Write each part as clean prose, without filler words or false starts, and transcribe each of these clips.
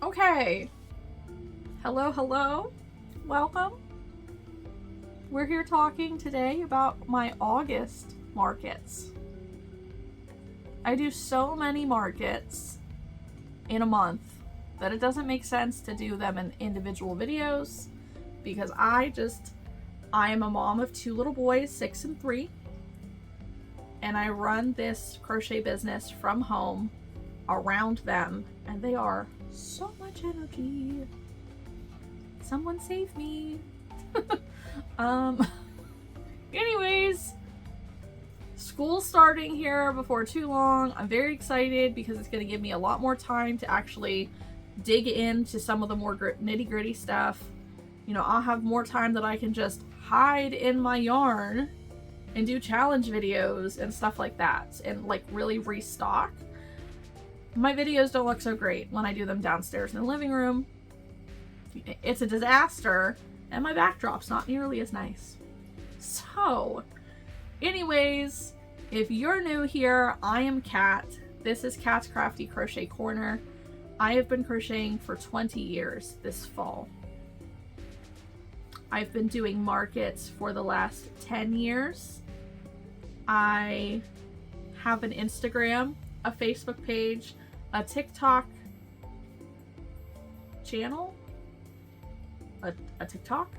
Okay. Hello, hello. Welcome. We're here talking today about my August markets. I do so many markets in a month that it doesn't make sense to do them in individual videos because I am a mom of 2 little boys, 6 and 3, and I run this crochet business from home around them, and they are so much energy. Someone save me. Anyways, school's starting here before too long. I'm very excited because it's going to give me a lot more time to actually dig into some of the more nitty-gritty stuff. You know, I'll have more time that I can just hide in my yarn and do challenge videos and stuff like that, and like really restock. My videos don't look so great when I do them downstairs in the living room. It's a disaster, and my backdrop's not nearly as nice. So, anyways, if you're new here, I am Kat. This is Kat's Crafty Crochet Corner. I have been crocheting for 20 years this fall. I've been doing markets for the last 10 years. I have an Instagram, a Facebook page, a TikTok channel, a TikTok.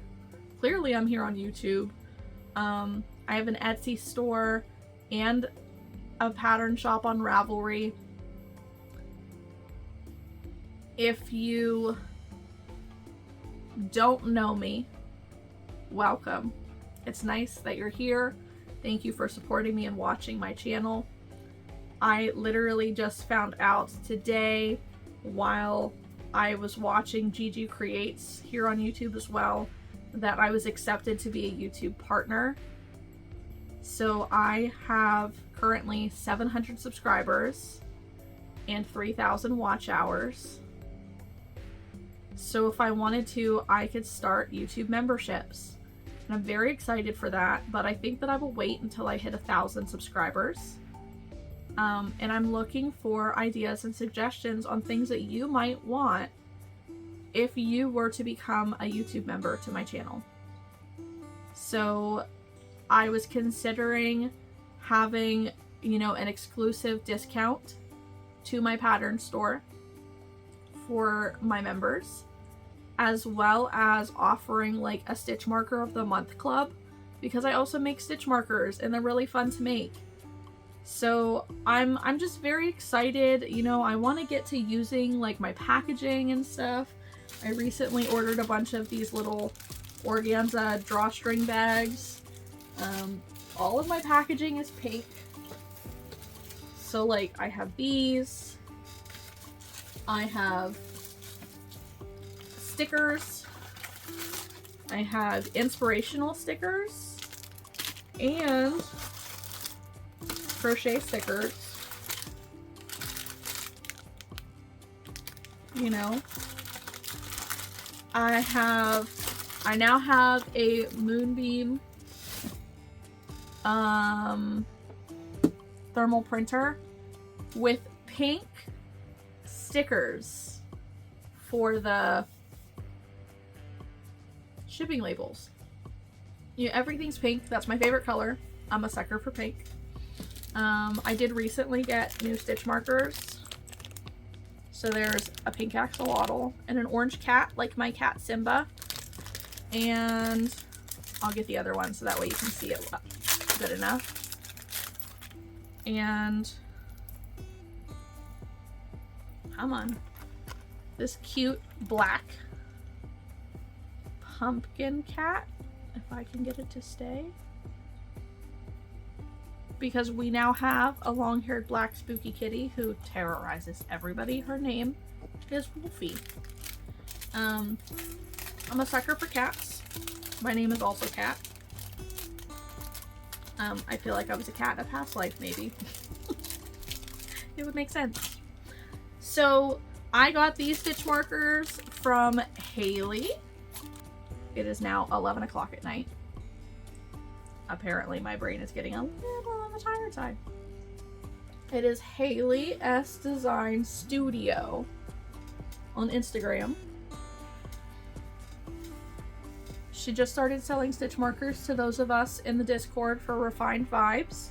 Clearly I'm here on YouTube. I have an Etsy store and a pattern shop on Ravelry. If you don't know me, welcome. It's nice that you're here. Thank you for supporting me and watching my channel. I literally just found out today while I was watching Gigi Creates here on YouTube as well that I was accepted to be a YouTube partner. So I have currently 700 subscribers and 3,000 watch hours. So if I wanted to, I could start YouTube memberships. And I'm very excited for that, but I think that I will wait until I hit 1,000 subscribers. And I'm looking for ideas and suggestions on things that you might want if you were to become a YouTube member to my channel. So I was considering having, an exclusive discount to my pattern store for my members, as well as offering like a stitch marker of the month club, because I also make stitch markers and they're really fun to make. So I'm just very excited. I want to get to using like my packaging and stuff. I recently ordered a bunch of these little organza drawstring bags. All of my packaging is pink. So like I have these. I have stickers. I have inspirational stickers and crochet stickers. I now have a Moonbeam thermal printer with pink stickers for the shipping labels. Everything's pink. That's my favorite color. I'm a sucker for pink. I did recently get new stitch markers. So there's a pink axolotl and an orange cat, like my cat Simba. And I'll get the other one so that way you can see it good enough. And come on. This cute black pumpkin cat, if I can get it to stay. Because we now have a long-haired black spooky kitty who terrorizes everybody. Her name is Wolfie. I'm a sucker for cats. My name is also Cat. I feel like I was a cat in a past life, maybe. It would make sense. So I got these stitch markers from Haley. It is now 11 o'clock at night. Apparently my brain is getting a little on the tired side. It is Haley S Design Studio. on Instagram. She just started selling stitch markers to those of us in the Discord for Refined Vibes.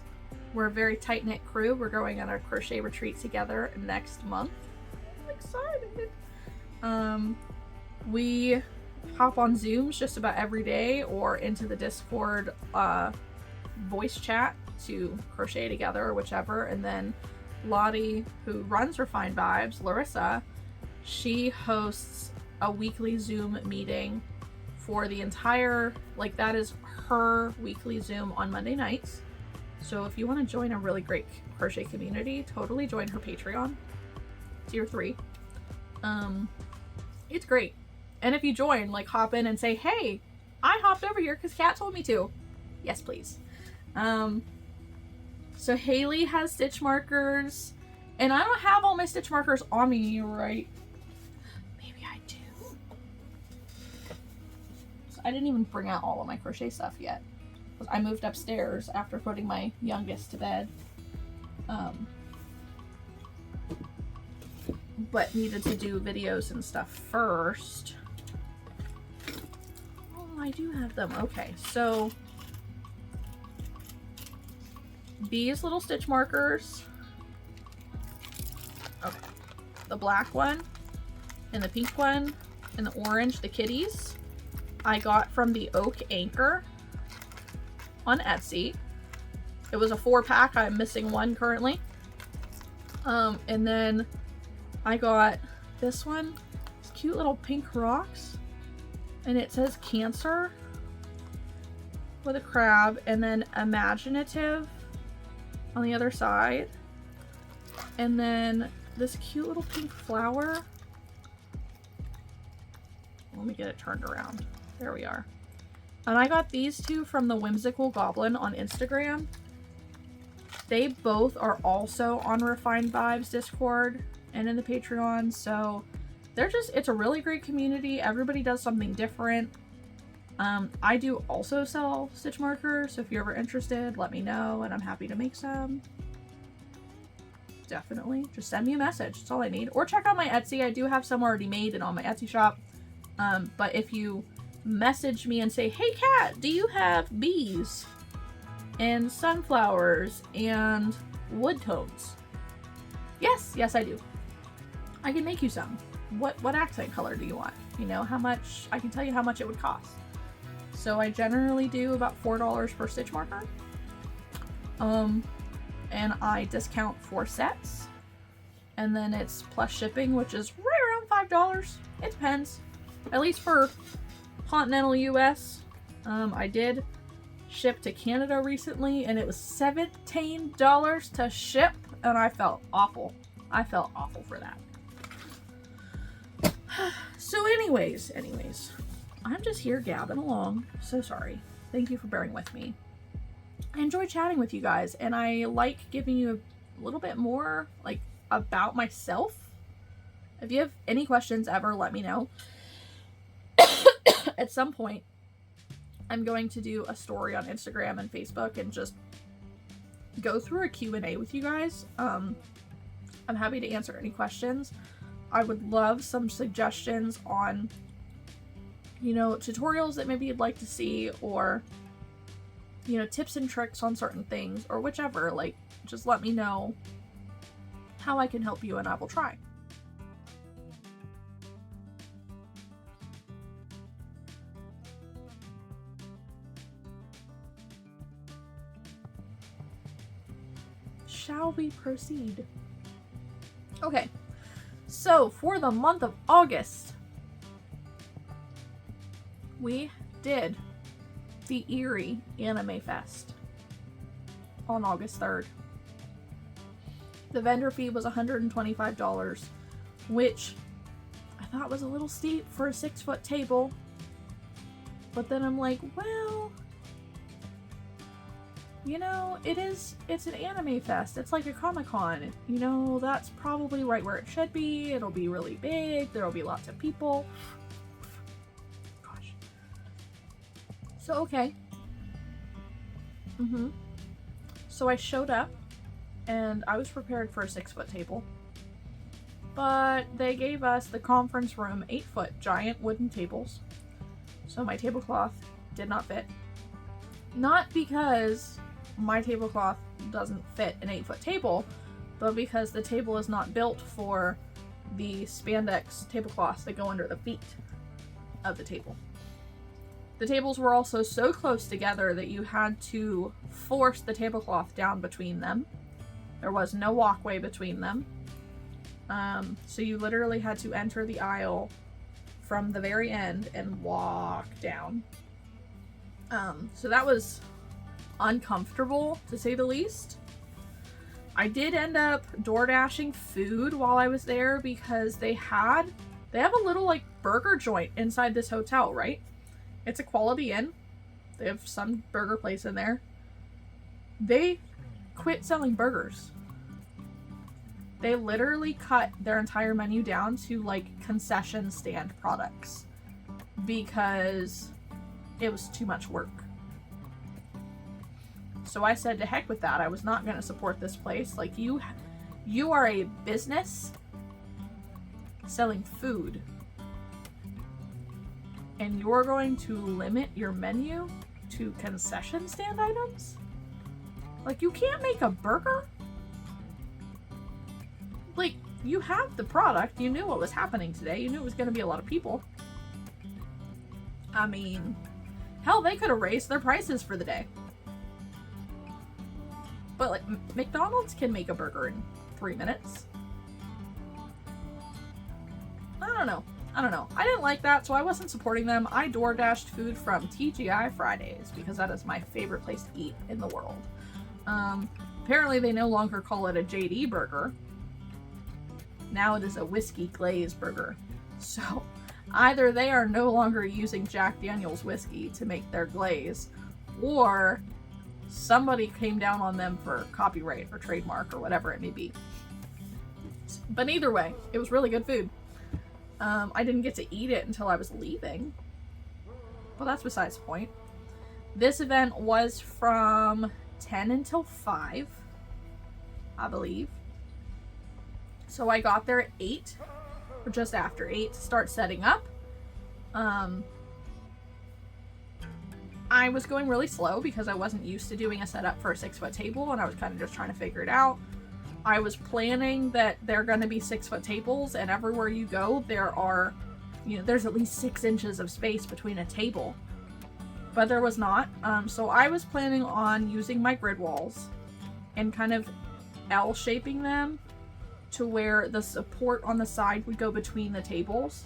We're a very tight-knit crew. We're going on a crochet retreat together next month. I'm excited. We hop on Zooms just about every day or into the Discord voice chat to crochet together or whichever. And then Lottie, who runs Refined Vibes, Larissa, she hosts a weekly Zoom meeting for the entire, like, that is her weekly Zoom on Monday nights. So if you want to join a really great crochet community, totally join her Patreon, tier 3. It's great. And if you join, like, hop in and say, hey, I hopped over here because Kat told me to. Yes, please. So Haley has stitch markers, and I don't have all my stitch markers on me, right? Maybe I do. So I didn't even bring out all of my crochet stuff yet. I moved upstairs after putting my youngest to bed. But needed to do videos and stuff first. Oh, I do have them. Okay, so these little stitch markers. Okay. The black one and the pink one and the orange, the kitties, I got from the Oak Anchor on Etsy. It was a 4-pack. I'm missing one currently. And then I got this one. It's cute little pink rocks. And it says Cancer with a crab, and then Imaginative on the other side. And then this cute little pink flower. Let me get it turned around. There we are. And I got these two from the Whimsical Goblin on Instagram. They both are also on Refined Vibes Discord and in the Patreon. So they're just, it's a really great community. Everybody does something different. I do also sell stitch markers. So if you're ever interested, let me know and I'm happy to make some. Definitely. Just send me a message. That's all I need. Or check out my Etsy. I do have some already made and on my Etsy shop. But if you message me and say, hey Kat, do you have bees and sunflowers and wood tones? Yes, I do. I can make you some. What accent color do you want? You know, how much, I can tell you how much it would cost. So I generally do about $4 per stitch marker. And I discount 4 sets. And then it's plus shipping, which is right around $5. It depends. At least for continental US. I did ship to Canada recently and it was $17 to ship and I felt awful. I felt awful for that. So anyways, I'm just here gabbing along. So sorry. Thank you for bearing with me. I enjoy chatting with you guys and I like giving you a little bit more like about myself. If you have any questions ever, let me know. At some point, I'm going to do a story on Instagram and Facebook and just go through a Q&A with you guys. I'm happy to answer any questions. I would love some suggestions on, you know, tutorials that maybe you'd like to see or, you know, tips and tricks on certain things or whichever. Like, just let me know how I can help you and I will try. Shall we proceed? Okay, so for the month of August, we did the Eerie Anime Fest on August 3rd. The vendor fee was $125, which I thought was a little steep for a 6-foot table. But then I'm like, well, you know, it's an anime fest. It's like a Comic-Con. You know, that's probably right where it should be. It'll be really big. There'll be lots of people. Gosh. So, okay. So I showed up and I was prepared for a 6-foot table. but they gave us the conference room 8-foot giant wooden tables. So my tablecloth did not fit. Not because my tablecloth doesn't fit an 8-foot table, but because the table is not built for the spandex tablecloths that go under the feet of the table. The tables were also so close together that you had to force the tablecloth down between them. There was no walkway between them. So you literally had to enter the aisle from the very end and walk down. So that was uncomfortable, to say the least. I did end up door dashing food while I was there because they have a little like burger joint inside this hotel, right? It's a Quality Inn. They have some burger place in there. They quit selling burgers. They literally cut their entire menu down to like concession stand products because it was too much work. So I said to heck with that. I was not going to support this place. Like, you are a business selling food, and you're going to limit your menu to concession stand items? Like, you can't make a burger? Like, you have the product. You knew what was happening today. You knew it was going to be a lot of people. I mean, hell, they could have raised their prices for the day. But, like, McDonald's can make a burger in 3 minutes. I don't know. I didn't like that, so I wasn't supporting them. I door dashed food from TGI Fridays because that is my favorite place to eat in the world. Apparently they no longer call it a JD burger. Now it is a whiskey glaze burger. So either they are no longer using Jack Daniel's whiskey to make their glaze, or somebody came down on them for copyright or trademark or whatever it may be. But either way, it was really good food. I didn't get to eat it until I was leaving. Well, that's besides the point. This event was from 10 until 5, I believe. So I got there at 8, or just after 8, to start setting up. I was going really slow because I wasn't used to doing a setup for a 6-foot table, and I was kind of just trying to figure it out. I was planning that they're going to be 6-foot tables, and everywhere you go, there are, there's at least 6 inches of space between a table. But there was not. So I was planning on using my grid walls and kind of L-shaping them to where the support on the side would go between the tables,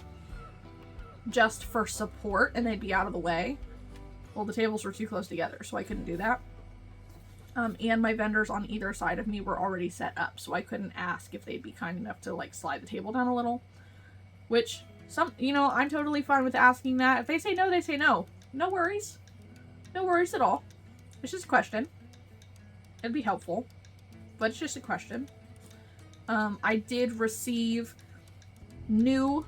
just for support, and they'd be out of the way. Well, the tables were too close together, so I couldn't do that. And my vendors on either side of me were already set up, so I couldn't ask if they'd be kind enough to, like, slide the table down a little. Which, I'm totally fine with asking that. If they say no, they say no. No worries. No worries at all. It's just a question. It'd be helpful, but it's just a question. I did receive new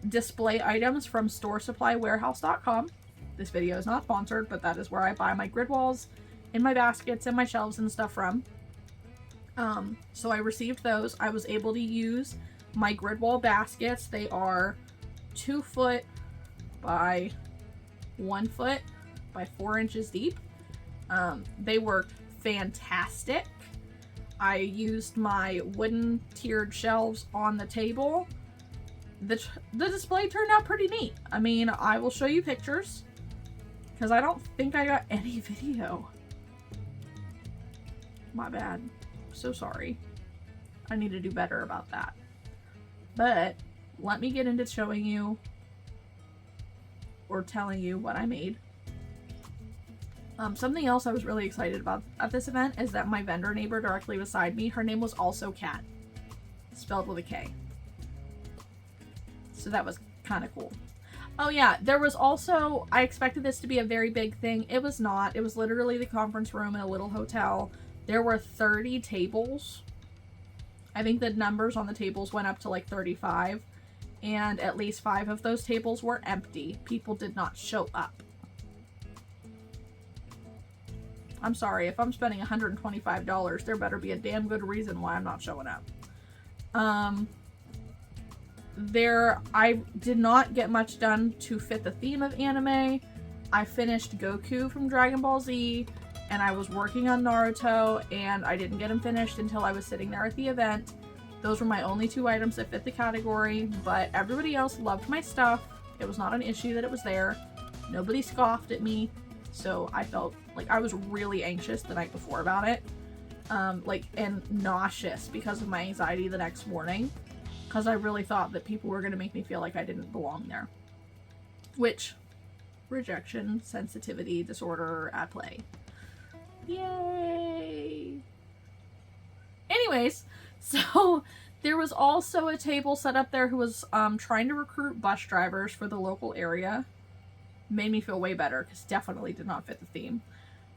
display items from StoreSupplyWarehouse.com. This video is not sponsored, but that is where I buy my grid walls and my baskets and my shelves and stuff from. So I received those. I was able to use my grid wall baskets. They are 2 foot by 1 foot by 4 inches deep. They worked fantastic. I used my wooden tiered shelves on the table. The display turned out pretty neat. I mean, I will show you pictures because I don't think I got any video. My bad. So sorry. I need to do better about that. But let me get into showing you or telling you what I made. Something else I was really excited about at this event is that my vendor neighbor directly beside me, her name was also Kat, spelled with a K. So that was kind of cool. Oh yeah, there was also, I expected this to be a very big thing. It was not. It was literally the conference room in a little hotel. There were 30 tables. I think the numbers on the tables went up to like 35. And at least 5 of those tables were empty. People did not show up. I'm sorry, if I'm spending $125, there better be a damn good reason why I'm not showing up. I did not get much done to fit the theme of anime. I finished Goku from Dragon Ball Z, and I was working on Naruto, and I didn't get them finished until I was sitting there at the event. Those were my only 2 items that fit the category, but everybody else loved my stuff. It was not an issue that it was there. Nobody scoffed at me, so I felt like I was really anxious the night before about it. And nauseous because of my anxiety the next morning, because I really thought that people were going to make me feel like I didn't belong there. Which, rejection, sensitivity, disorder at play. Yay! Anyways, so there was also a table set up there who was trying to recruit bus drivers for the local area. Made me feel way better, because definitely did not fit the theme.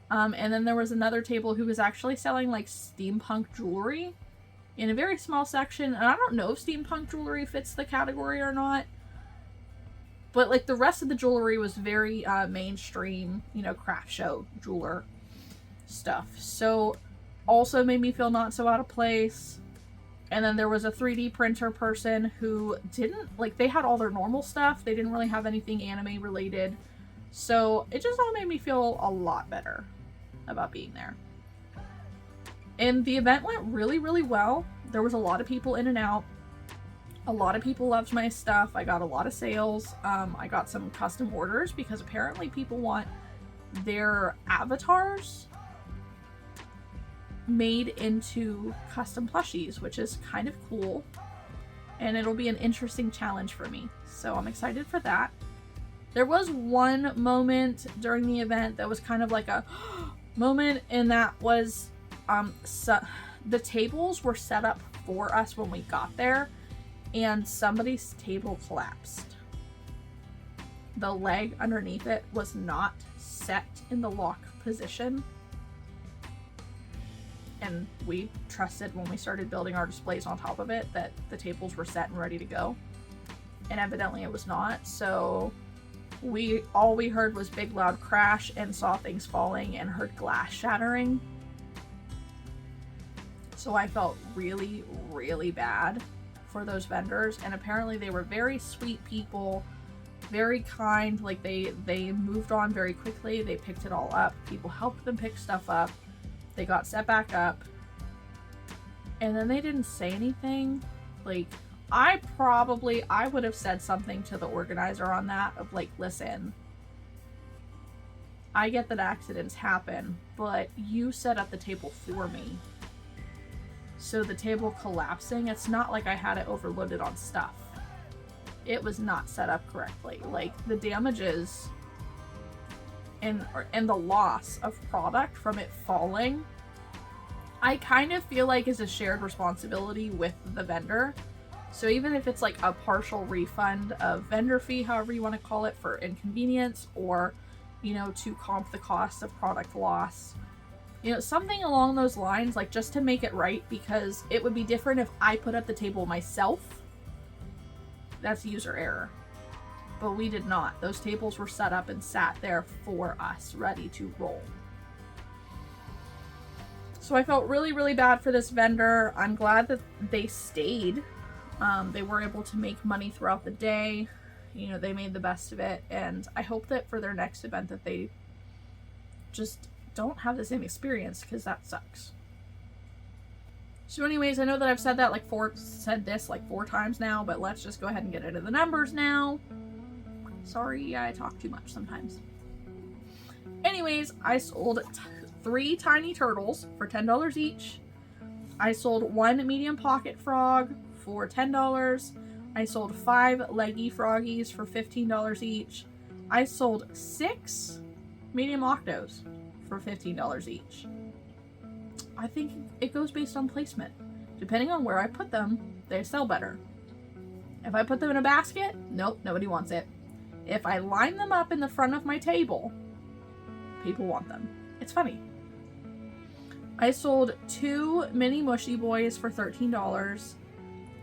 And then there was another table who was actually selling like steampunk jewelry in a very small section. And I don't know if steampunk jewelry fits the category or not. But like the rest of the jewelry was very mainstream, you know, craft show jeweler stuff. So also made me feel not so out of place. And then there was a 3D printer person who didn't, like, they had all their normal stuff. They didn't really have anything anime related. So it just all made me feel a lot better about being there. And the event went really, really well. There was a lot of people in and out. A lot of people loved my stuff. I got a lot of sales. I got some custom orders because apparently people want their avatars made into custom plushies, which is kind of cool. And it'll be an interesting challenge for me. So I'm excited for that. There was one moment during the event that was kind of like a moment, and that was the tables were set up for us when we got there, and somebody's table collapsed. The leg underneath it was not set in the lock position. And we trusted when we started building our displays on top of it that the tables were set and ready to go. And evidently it was not. So all we heard was big loud crash and saw things falling and heard glass shattering. So I felt really, really bad for those vendors. And apparently they were very sweet people, very kind. Like they moved on very quickly. They picked it all up. People helped them pick stuff up. They got set back up, and then they didn't say anything. Like, I would have said something to the organizer on that of like, listen, I get that accidents happen, but you set up the table for me. So the table collapsing, it's not like I had it overloaded on stuff. It was not set up correctly. Like, the damages and the loss of product from it falling, I kind of feel like is a shared responsibility with the vendor. So even if it's like a partial refund of vendor fee, however you want to call it, for inconvenience, or, you know, to comp the cost of product loss, you know, something along those lines, like just to make it right, because it would be different if I put up the table myself. That's user error. But we did not. Those tables were set up and sat there for us, ready to roll. So I felt really, really bad for this vendor. I'm glad that they stayed. They were able to make money throughout the day. You know, they made the best of it. And I hope that for their next event that they just don't have the same experience, because that sucks. So anyways, I know that I've said this like four times now, but let's just go ahead and get into the numbers now. Sorry, I talk too much sometimes. Anyways, I sold 3 tiny turtles for $10 each. I sold 1 medium pocket frog for $10. I sold 5 leggy froggies for $15 each. I sold 6 medium octos for $15 each. I think it goes based on placement. Depending on where I put them, they sell better. If I put them in a basket, nope, nobody wants it. If I line them up in the front of my table, people want them. It's funny. I sold 2 mini mushy boys for $13.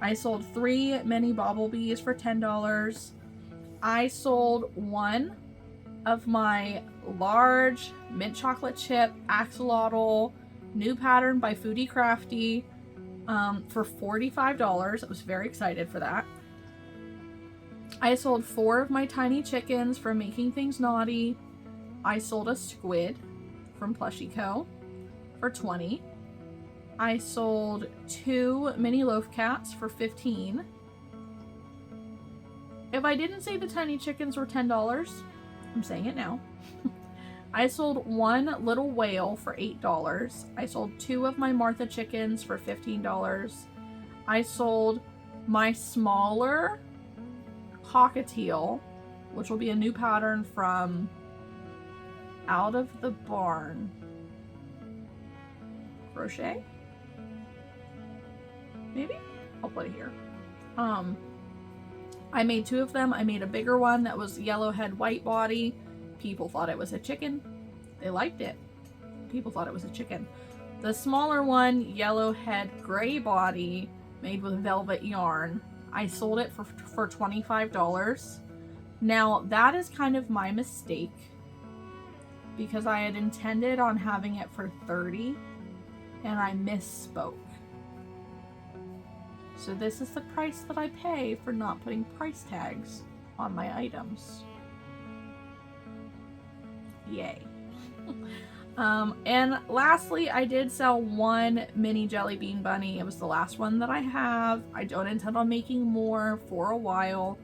I sold 3 mini bobblebees for $10. I sold 1 of my large mint chocolate chip axolotl new pattern by Foodie Crafty for $45. I was very excited for that. I sold 4 of my tiny chickens from Making Things Naughty. I sold a squid from Plushie Co. for $20. I sold 2 mini loaf cats for $15. If I didn't say the tiny chickens were $10, I'm saying it now. I sold 1 little whale for $8. I sold 2 of my Martha chickens for $15. I sold my smaller cockatiel, which will be a new pattern from Out of the Barn. Crochet? Maybe? I'll put it here. I made 2 of them. I made a bigger one that was yellow head, white body. People thought it was a chicken. They liked it. People thought it was a chicken. The smaller one, yellow head, gray body, made with velvet yarn. I sold it for $25. Now, that is kind of my mistake, because I had intended on having it for $30 and I misspoke. So this is the price that I pay for not putting price tags on my items. Yay. And lastly, I did sell 1 mini jelly bean bunny. It was the last one that I have. I don't intend on making more for a while.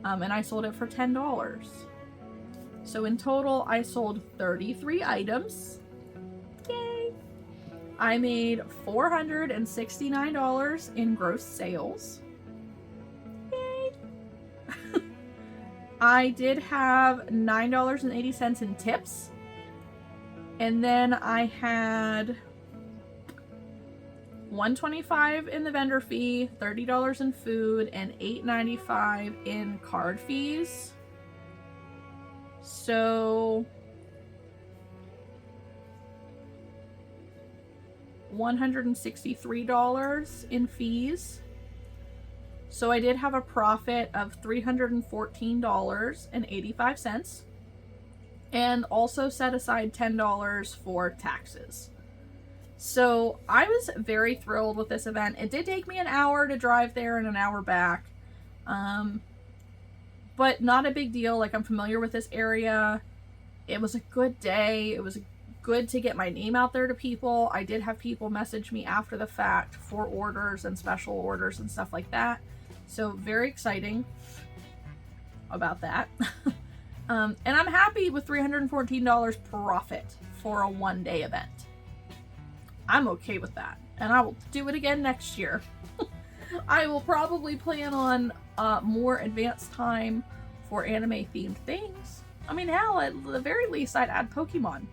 And I sold it for $10. So in total, I sold 33 items. Yay! I made $469 in gross sales. Yay! I did have $9.80 in tips. And then I had $125 in the vendor fee, $30 in food, and $8.95 in card fees. So $163 in fees. So I did have a profit of $314.85, and also set aside $10 for taxes. So I was very thrilled with this event. It did take me an hour to drive there and an hour back, but not a big deal. Like, I'm familiar with this area. It was a good day. It was good to get my name out there to people. I did have people message me after the fact for orders and special orders and stuff like that. So very exciting about that. And I'm happy with $314 profit for a one-day event. I'm okay with that. And I will do it again next year. I will probably plan on more advanced time for anime-themed things. I mean, hell, at the very least, I'd add Pokemon.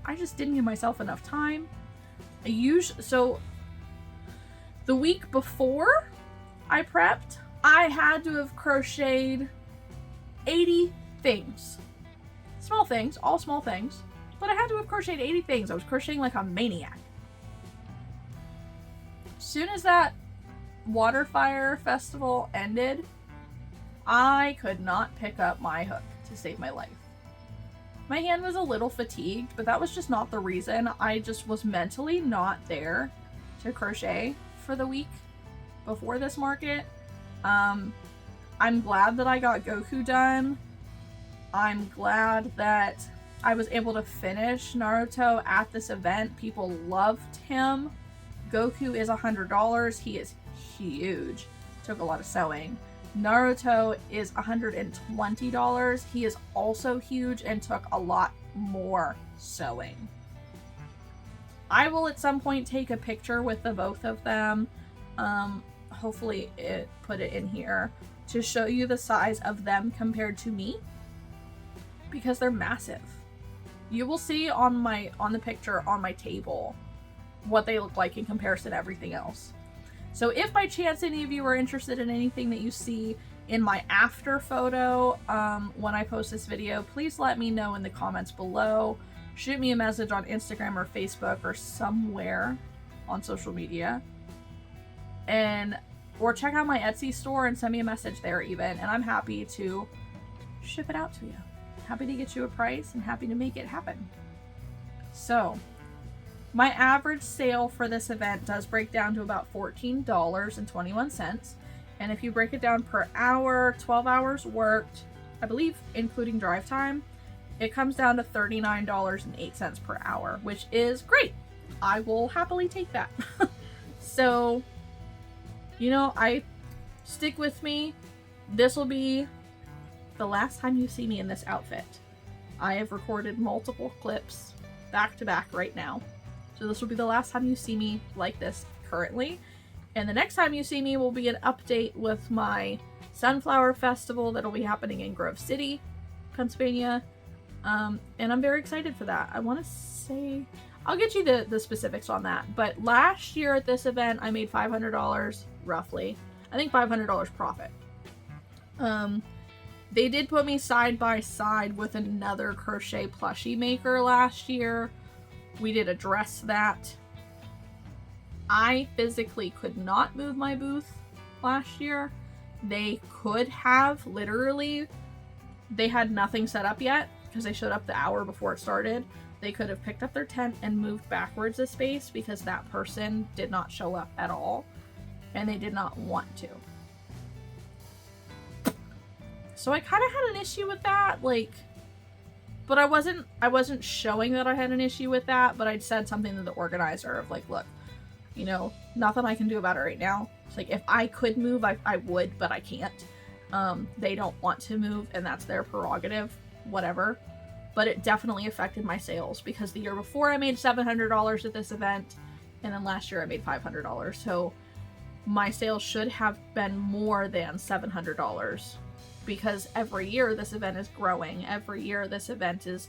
I just didn't give myself enough time. So, the week before I prepped, I had to have crocheted 80 things. Small things, all small things. But I had to have crocheted 80 things. I was crocheting like a maniac. As soon as that water fire festival ended, I could not pick up my hook to save my life. My hand was a little fatigued, but that was just not the reason. I just was mentally not there to crochet for the week before this market. I'm glad that I got Goku done. I'm glad that I was able to finish Naruto at this event. People loved him. Goku is $100. He is huge. Took a lot of sewing. Naruto is $120. He is also huge and took a lot more sewing. I will at some point take a picture with the both of them. Hopefully put it in here to show you the size of them compared to me, because they're massive. You will see on the picture on my table what they look like in comparison to everything else. So if by chance any of you are interested in anything that you see in my after photo when I post this video, please let me know in the comments below. Shoot me a message on Instagram or Facebook or somewhere on social media. Or check out my Etsy store and send me a message there even, and I'm happy to ship it out to you. Happy to get you a price and happy to make it happen. So, my average sale for this event does break down to about $14.21. And if you break it down per hour, 12 hours worked, I believe including drive time, it comes down to $39.08 per hour, which is great. I will happily take that. So, you know, stick with me. This will be the last time you see me in this outfit. I have recorded multiple clips back to back right now. So this will be the last time you see me like this currently. And the next time you see me will be an update with my Sunflower Festival that'll be happening in Grove City, Pennsylvania. And I'm very excited for that. I want to say, I'll get you the specifics on that. But last year at this event, I made $500 roughly. I think $500 profit. They did put me side by side with another crochet plushie maker last year. We did address that. I physically could not move my booth last year. They could have, literally, they had nothing set up yet because they showed up the hour before it started. They could have picked up their tent and moved backwards a space because that person did not show up at all and they did not want to. So I kind of had an issue with that, like, but I wasn't showing that I had an issue with that, but I'd said something to the organizer of like, look, you know, nothing I can do about it right now. It's like, if I could move, I would, but I can't. They don't want to move, and that's their prerogative, whatever. But it definitely affected my sales, because the year before I made $700 at this event, and then last year I made $500. So my sales should have been more than $700, because every year this event is growing. Every year this event is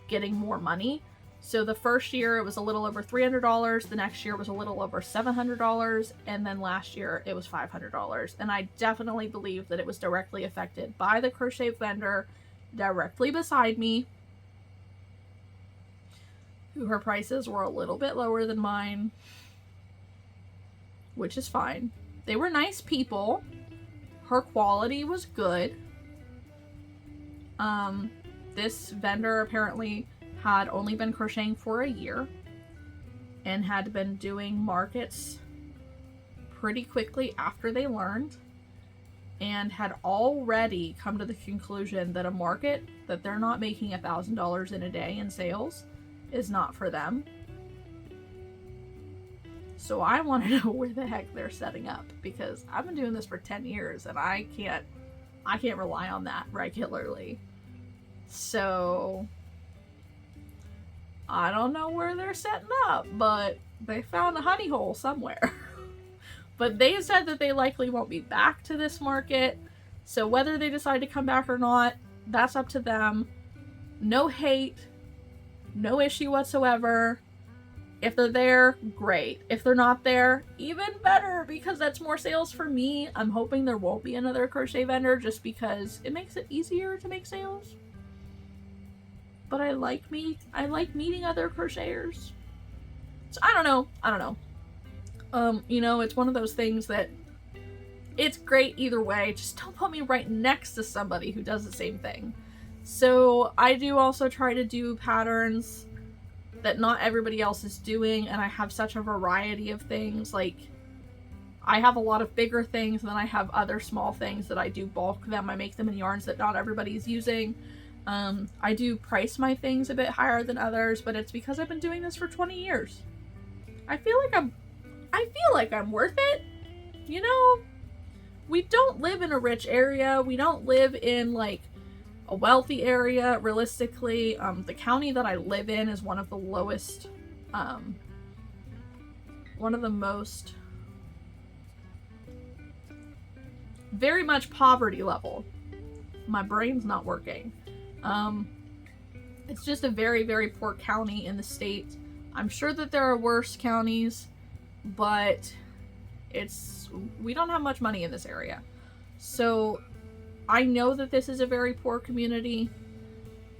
getting more money. So the first year it was a little over $300, the next year was a little over $700, and then last year it was $500. And I definitely believe that it was directly affected by the crochet vendor directly beside me, who her prices were a little bit lower than mine, which is fine. They were nice people. Her quality was good. This vendor apparently had only been crocheting for a year and had been doing markets pretty quickly after they learned, and had already come to the conclusion that a market that they're not making $1,000 in a day in sales is not for them. So I want to know where the heck they're setting up, because I've been doing this for 10 years and I can't rely on that regularly. So I don't know where they're setting up, but they found a honey hole somewhere. But they said that they likely won't be back to this market. So whether they decide to come back or not, that's up to them. No hate, no issue whatsoever. If they're there, great. If they're not there, even better, because that's more sales for me. I'm hoping there won't be another crochet vendor, just because it makes it easier to make sales. But I like meeting other crocheters. So I don't know. You know, it's one of those things that it's great either way. Just don't put me right next to somebody who does the same thing. So I do also try to do patterns that not everybody else is doing, and I have such a variety of things. Like, I have a lot of bigger things, and then I have other small things that I do bulk them. I make them in yarns that not everybody's using. I do price my things a bit higher than others, but it's because I've been doing this for 20 years. I feel like I'm worth it. You know, we don't live in a rich area. We don't live in like a wealthy area. Realistically, the county that I live in is one of the lowest, one of the most, very much poverty level. My brain's not working. It's just a very, very poor county in the state. I'm sure that there are worse counties, but we don't have much money in this area. So I know that this is a very poor community.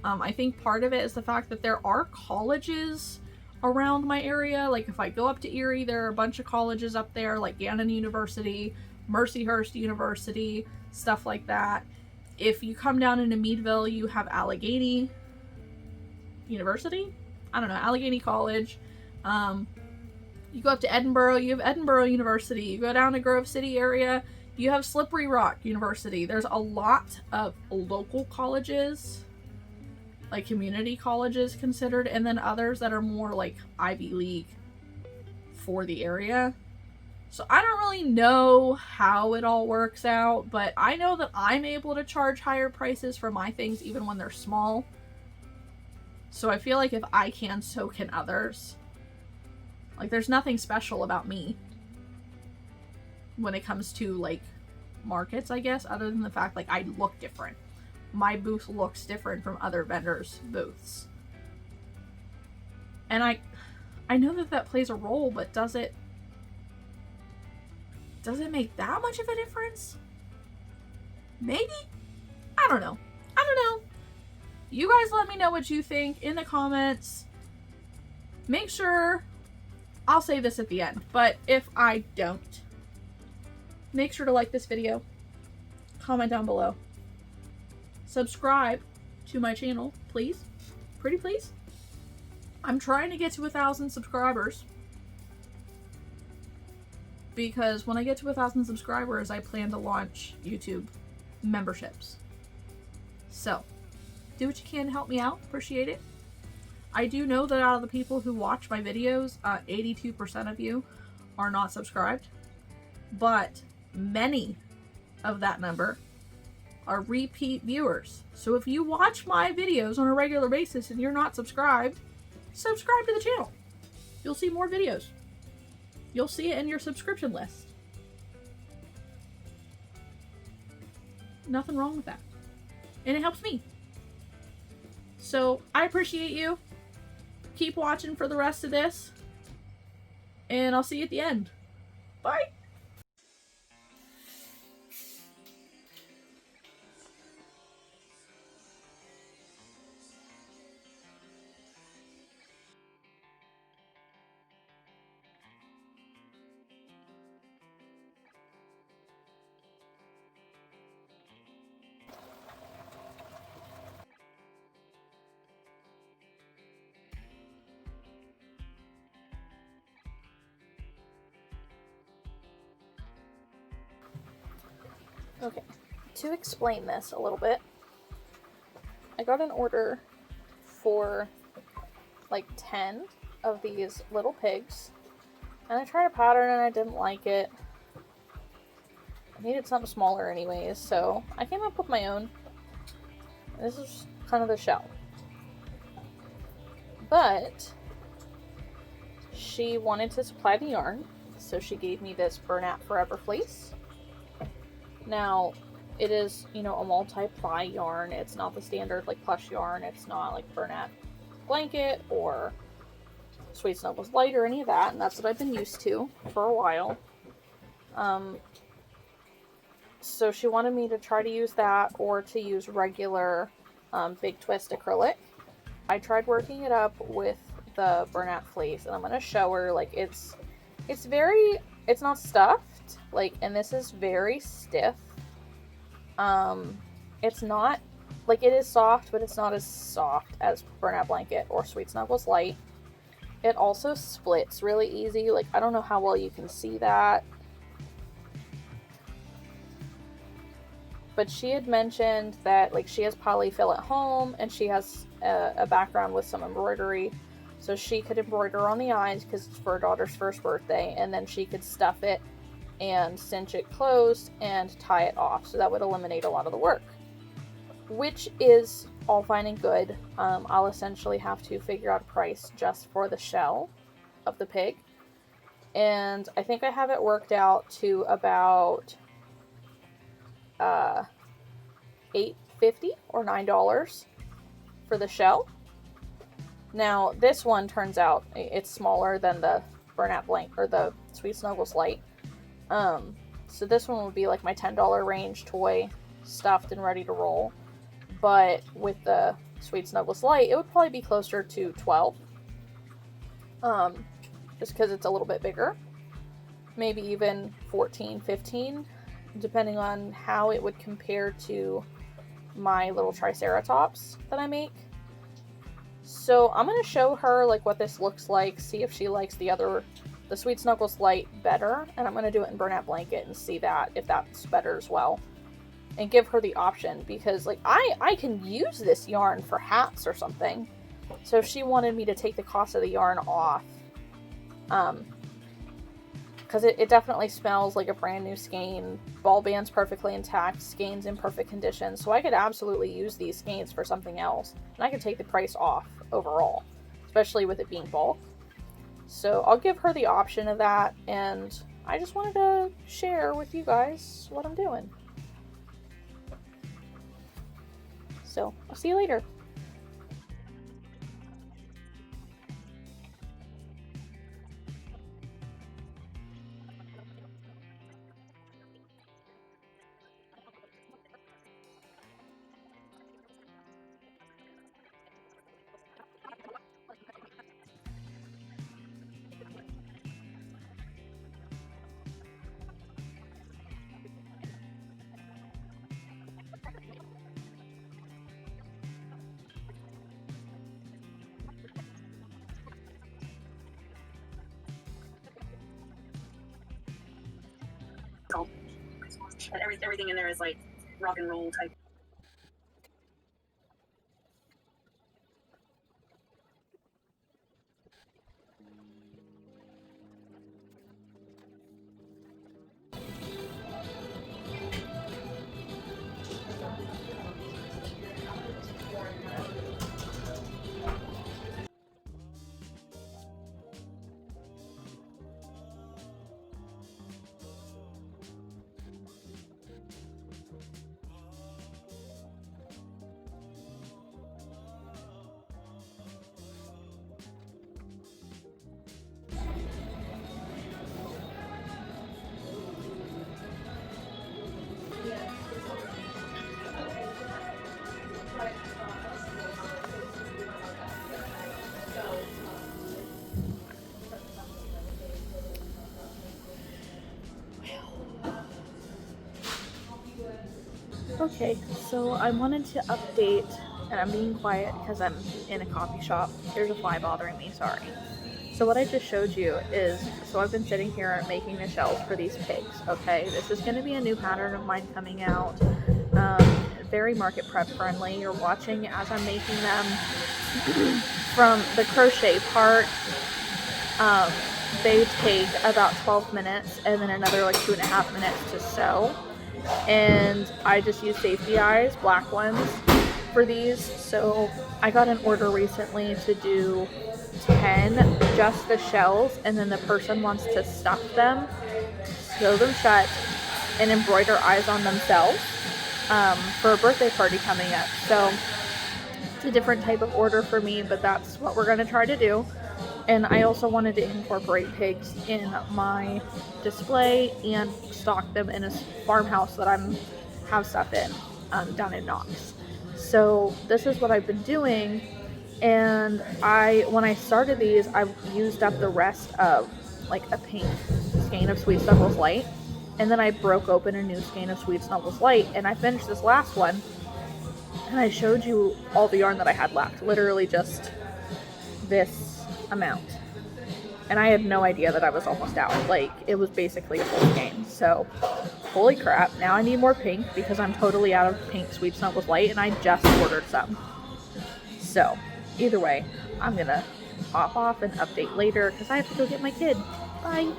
I think part of it is the fact that there are colleges around my area. Like, if I go up to Eerie, there are a bunch of colleges up there, like Gannon University, Mercyhurst University, stuff like that. If you come down into Meadville, you have Allegheny University? I don't know, Allegheny College. You go up to Edinburgh, you have Edinburgh University. You go down to Grove City area, You have Slippery Rock University. There's a lot of local colleges, like community colleges considered, and then others that are more like Ivy League for the area. So I don't really know how it all works out, but I know that I'm able to charge higher prices for my things even when they're small. So I feel like if I can, so can others. Like, there's nothing special about me when it comes to, like, markets, I guess, other than the fact, like, I look different. My booth looks different from other vendors' booths. And I know that that plays a role, but does it make that much of a difference? Maybe? I don't know. You guys let me know what you think in the comments. Make sure, I'll say this at the end, but if I don't, make sure to like this video, comment down below, subscribe to my channel, please, pretty please. I'm trying to get to 1,000 subscribers, because when I get to 1,000 subscribers, I plan to launch YouTube memberships. So, do what you can to help me out. Appreciate it. I do know that out of the people who watch my videos, 82% of you are not subscribed, but many of that number are repeat viewers. So if you watch my videos on a regular basis and you're not subscribed, subscribe to the channel. You'll see more videos. You'll see it in your subscription list. Nothing wrong with that. And it helps me. So I appreciate you. Keep watching for the rest of this. And I'll see you at the end. Bye. Okay, to explain this a little bit, I got an order for like 10 of these little pigs, and I tried a pattern and I didn't like it. I needed something smaller anyways, so I came up with my own. This is kind of the shell. But she wanted to supply the yarn, so she gave me this Bernat Forever fleece. Now, it is, you know, a multi-ply yarn. It's not the standard, like, plush yarn. It's not, like, Bernat blanket or Sweet Snuggles Light or any of that, and that's what I've been used to for a while. So she wanted me to try to use that or to use regular Big Twist acrylic. I tried working it up with the Bernat fleece, and I'm going to show her, like, it's not stuffed. Like, and this is very stiff. It's not, like, it is soft, but it's not as soft as Bernat Blanket or Sweet Snuggles Light. It also splits really easy. Like, I don't know how well you can see that. But she had mentioned that, like, she has polyfill at home, and she has a background with some embroidery. So she could embroider on the eyes because it's for her daughter's first birthday, and then she could stuff it and cinch it closed and tie it off. So that would eliminate a lot of the work, which is all fine and good. I'll essentially have to figure out a price just for the shell of the pig. And I think I have it worked out to about $8.50 or $9 for the shell. Now, this one turns out it's smaller than the Bernat Blank or the Sweet Snuggles Light. So this one would be like my $10 range toy, stuffed and ready to roll. But with the Sweet Snuggles Light, it would probably be closer to $12. Just because it's a little bit bigger. Maybe even $14, $15, depending on how it would compare to my little Triceratops that I make. So I'm going to show her, like, what this looks like, see if she likes the other the Sweet Snuggles Light better, and I'm going to do it in Burnout Blanket and see that if that's better as well. And give her the option, because like I can use this yarn for hats or something. So if she wanted me to take the cost of the yarn off, because it definitely smells like a brand new skein. Ball band's perfectly intact, skein's in perfect condition, so I could absolutely use these skeins for something else, and I could take the price off overall, especially with it being bulk. So I'll give her the option of that, and I just wanted to share with you guys what I'm doing. So I'll see you later. And everything in there is like rock and roll type. Okay, so I wanted to update, and I'm being quiet because I'm in a coffee shop. There's a fly bothering me, sorry. So what I just showed you is, so I've been sitting here making the shells for these pigs, okay? This is going to be a new pattern of mine coming out. Very market prep friendly. You're watching as I'm making them. From the crochet part, they take about 12 minutes and then another like 2.5 minutes to sew. And I just use safety eyes, black ones, for these. So I got an order recently to do 10, just the shells, and then the person wants to stuff them, sew them shut, and embroider eyes on themselves for a birthday party coming up. So it's a different type of order for me, but that's what we're going to try to do. And I also wanted to incorporate pigs in my display and stock them in a farmhouse that I have stuff in down in Knox. So this is what I've been doing. And when I started these, I used up the rest of like a pink skein of Sweet Snuggles Light. And then I broke open a new skein of Sweet Snuggles Light, and I finished this last one. And I showed you all the yarn that I had left, literally just this amount. And I had no idea that I was almost out. Like, it was basically a full skein. So, holy crap, now I need more pink because I'm totally out of pink Sweet Snuggles Light, and I just ordered some. So, either way, I'm gonna hop off and update later because I have to go get my kid. Bye!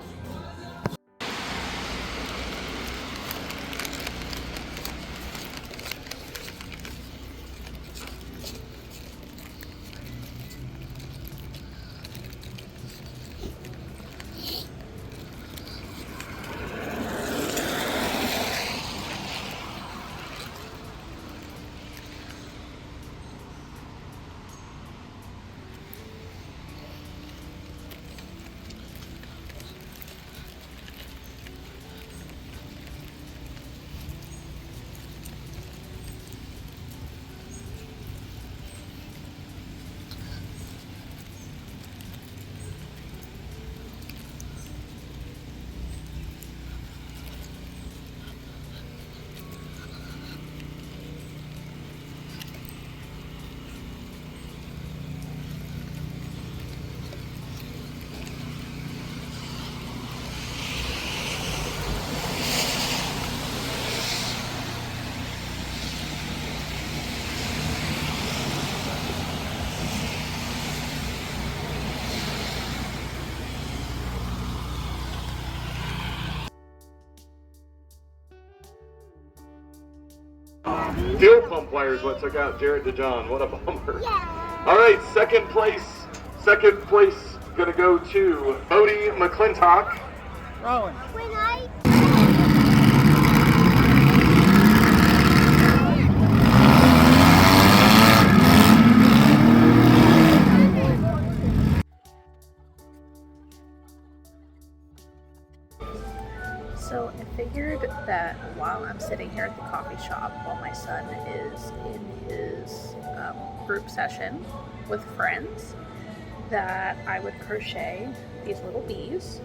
Fuel pump wire is what took out Jared DeJohn. What a bummer. Yeah. All right, second place gonna go to Bodie McClintock. Rolling. When I So I figured that while I'm sitting here at the coffee shop while my son is in his group session with friends, that I would crochet these little bees.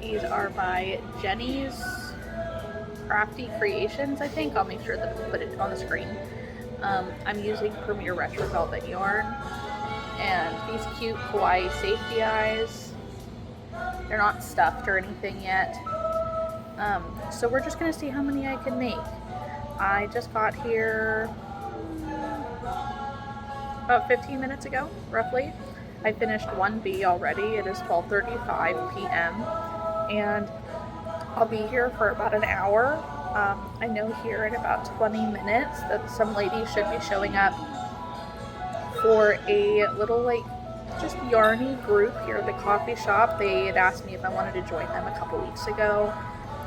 These are by Jenny's Crafty Creations, I think. I'll make sure that I put it on the screen. I'm using Premier Retro Velvet yarn and these cute kawaii safety eyes. They're not stuffed or anything yet. So we're just gonna see how many I can make. I just got here about 15 minutes ago, roughly. I finished one bee already. It is 12:35 p.m. and I'll be here for about an hour. I know here in about 20 minutes that some lady should be showing up for a little just yarny group here at the coffee shop. They had asked me if I wanted to join them a couple weeks ago,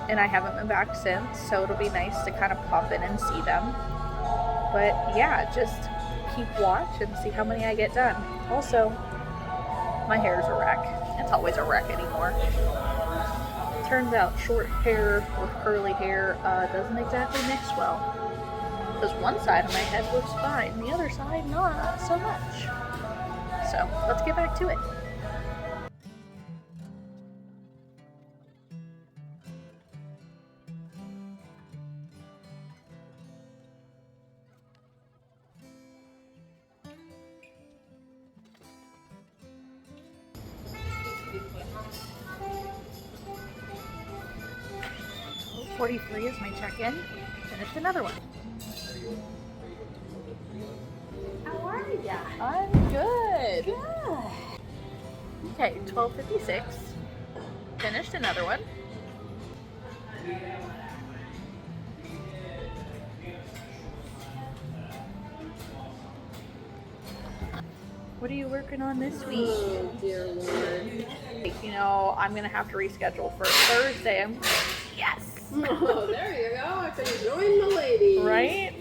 and I haven't been back since, so it'll be nice to kind of pop in and see them. But yeah, just keep watch and see how many I get done. Also, my hair's a wreck. It's always a wreck anymore. Turns out short hair with curly hair doesn't exactly mix well. Because one side of my head looks fine, the other side not so much. So let's get back to it. .43 is my check-in. Finished another one. How are ya? I'm good. Good. Okay, 12:56. Finished another one. What are you working on this week? Oh, dear Lord. You know, I'm gonna have to reschedule for Thursday. Yes! Oh, there you go. I can join the ladies. Right?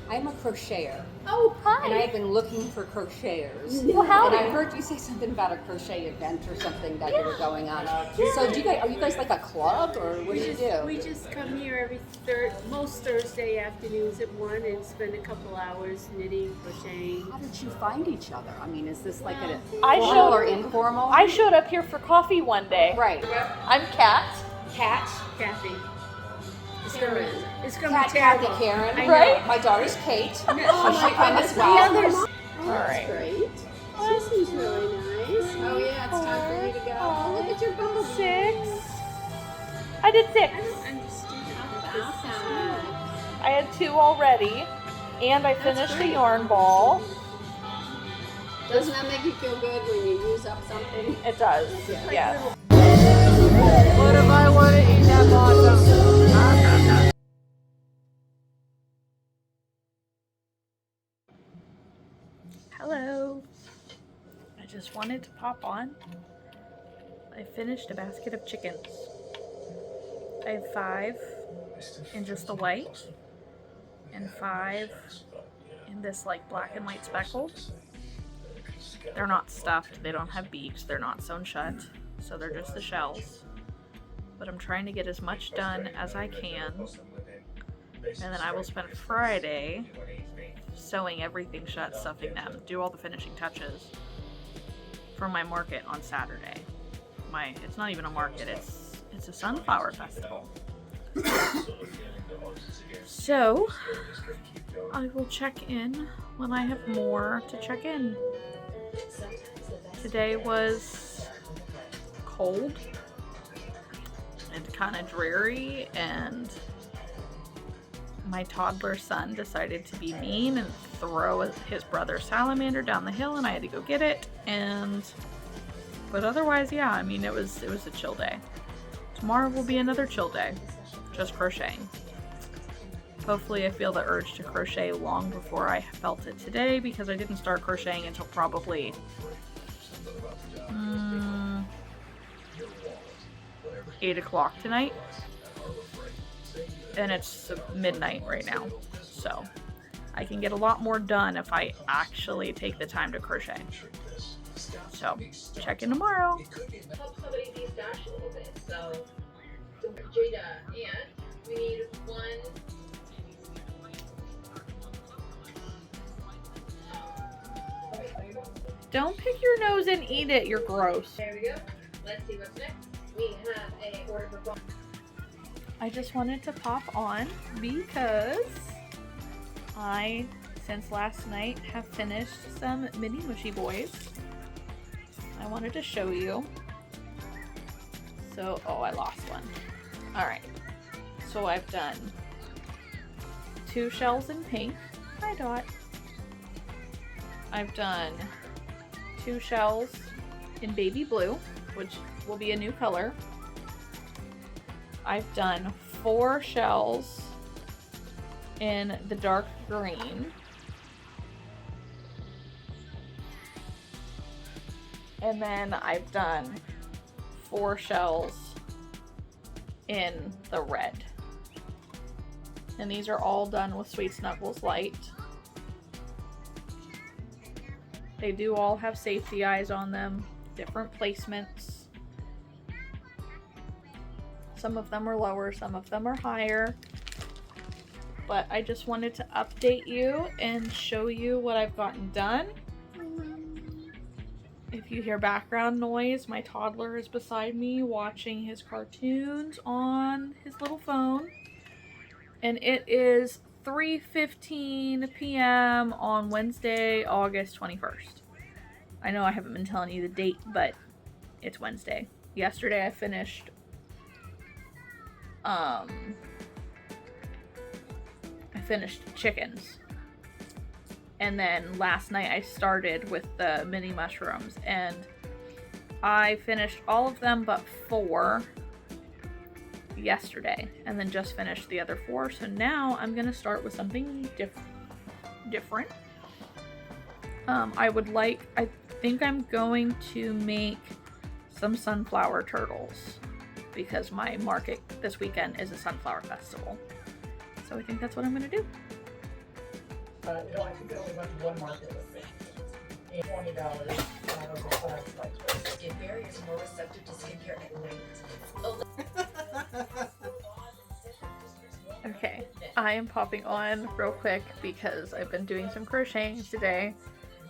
I'm a crocheter, Oh, hi! and I've been looking for crocheters. Well, howdy. And I heard you say something about a crochet event or something that you were going on. So, are you guys like a club, or what do you do? We just come here every most Thursday afternoons at 1 and spend a couple hours knitting, crocheting. How did you find each other? I mean, is this like a I formal showed- or informal? I showed up here for coffee one day. Right. I'm Kat. Kat. Kathy. It's Karen. gonna be Kathy terrible. Karen. I know. Right? My daughter's Kate. Oh, She should come as well. The others. Oh, All that's right. great. She seems really nice. Oh, yeah, it's time for you to go. Oh, look at your bumblebee. 6. I did 6. I don't understand how this is Okay. I had 2 already, and I finished the yarn ball. Doesn't that make you feel good when you use up something? It does. Yeah. Yes. What if I want to eat that bottom? Hello. I just wanted to pop on. I finished a basket of chickens. I have 5 in just the white and 5 in this like black and white speckled. They're not stuffed, they don't have beaks, they're not sewn shut, so they're just the shells. But I'm trying to get as much done as I can, and then I will spend Friday sewing everything shut, stuffing them, do all the finishing touches for my market on Saturday. It's not even a market, it's a sunflower festival. So I will check in when I have more to check in. Today was cold and kind of dreary and my toddler son decided to be mean and throw his brother's salamander down the hill, and I had to go get it. But otherwise, yeah, I mean, it was a chill day. Tomorrow will be another chill day, just crocheting. Hopefully I feel the urge to crochet long before I felt it today, because I didn't start crocheting until probably 8 o'clock tonight. And it's midnight right now. So I can get a lot more done if I actually take the time to crochet. So check in tomorrow. Help somebody de-stash a little bit. So Jada, and we need one. Don't pick your nose and eat it, you're gross. There we go. Let's see what's next. We have a order for I just wanted to pop on because I, since last night, have finished some mini mushy boys. I wanted to show you. So, oh, I lost one. Alright. So I've done 2 shells in pink. Hi, Dot. I've done 2 shells in baby blue, which will be a new color. I've done 4 shells in the dark green. And then I've done 4 shells in the red. And these are all done with Sweet Snuggles Light. They do all have safety eyes on them, different placements. Some of them are lower, some of them are higher. But I just wanted to update you and show you what I've gotten done. If you hear background noise, my toddler is beside me watching his cartoons on his little phone. And it is 3:15 p.m. on Wednesday, August 21st. I know I haven't been telling you the date, but it's Wednesday. Yesterday I finished chickens. And then last night I started with the mini mushrooms, and I finished all of them but 4 yesterday, and then just finished the other 4. So now I'm gonna start with something different. I think I'm going to make some sunflower turtles, because my market this weekend is a sunflower festival. So I think that's what I'm gonna do. I think they only went to one market with me. And $20 out of the $5. skin barriers more receptive to skincare at night. Okay, I am popping on real quick because I've been doing some crocheting today.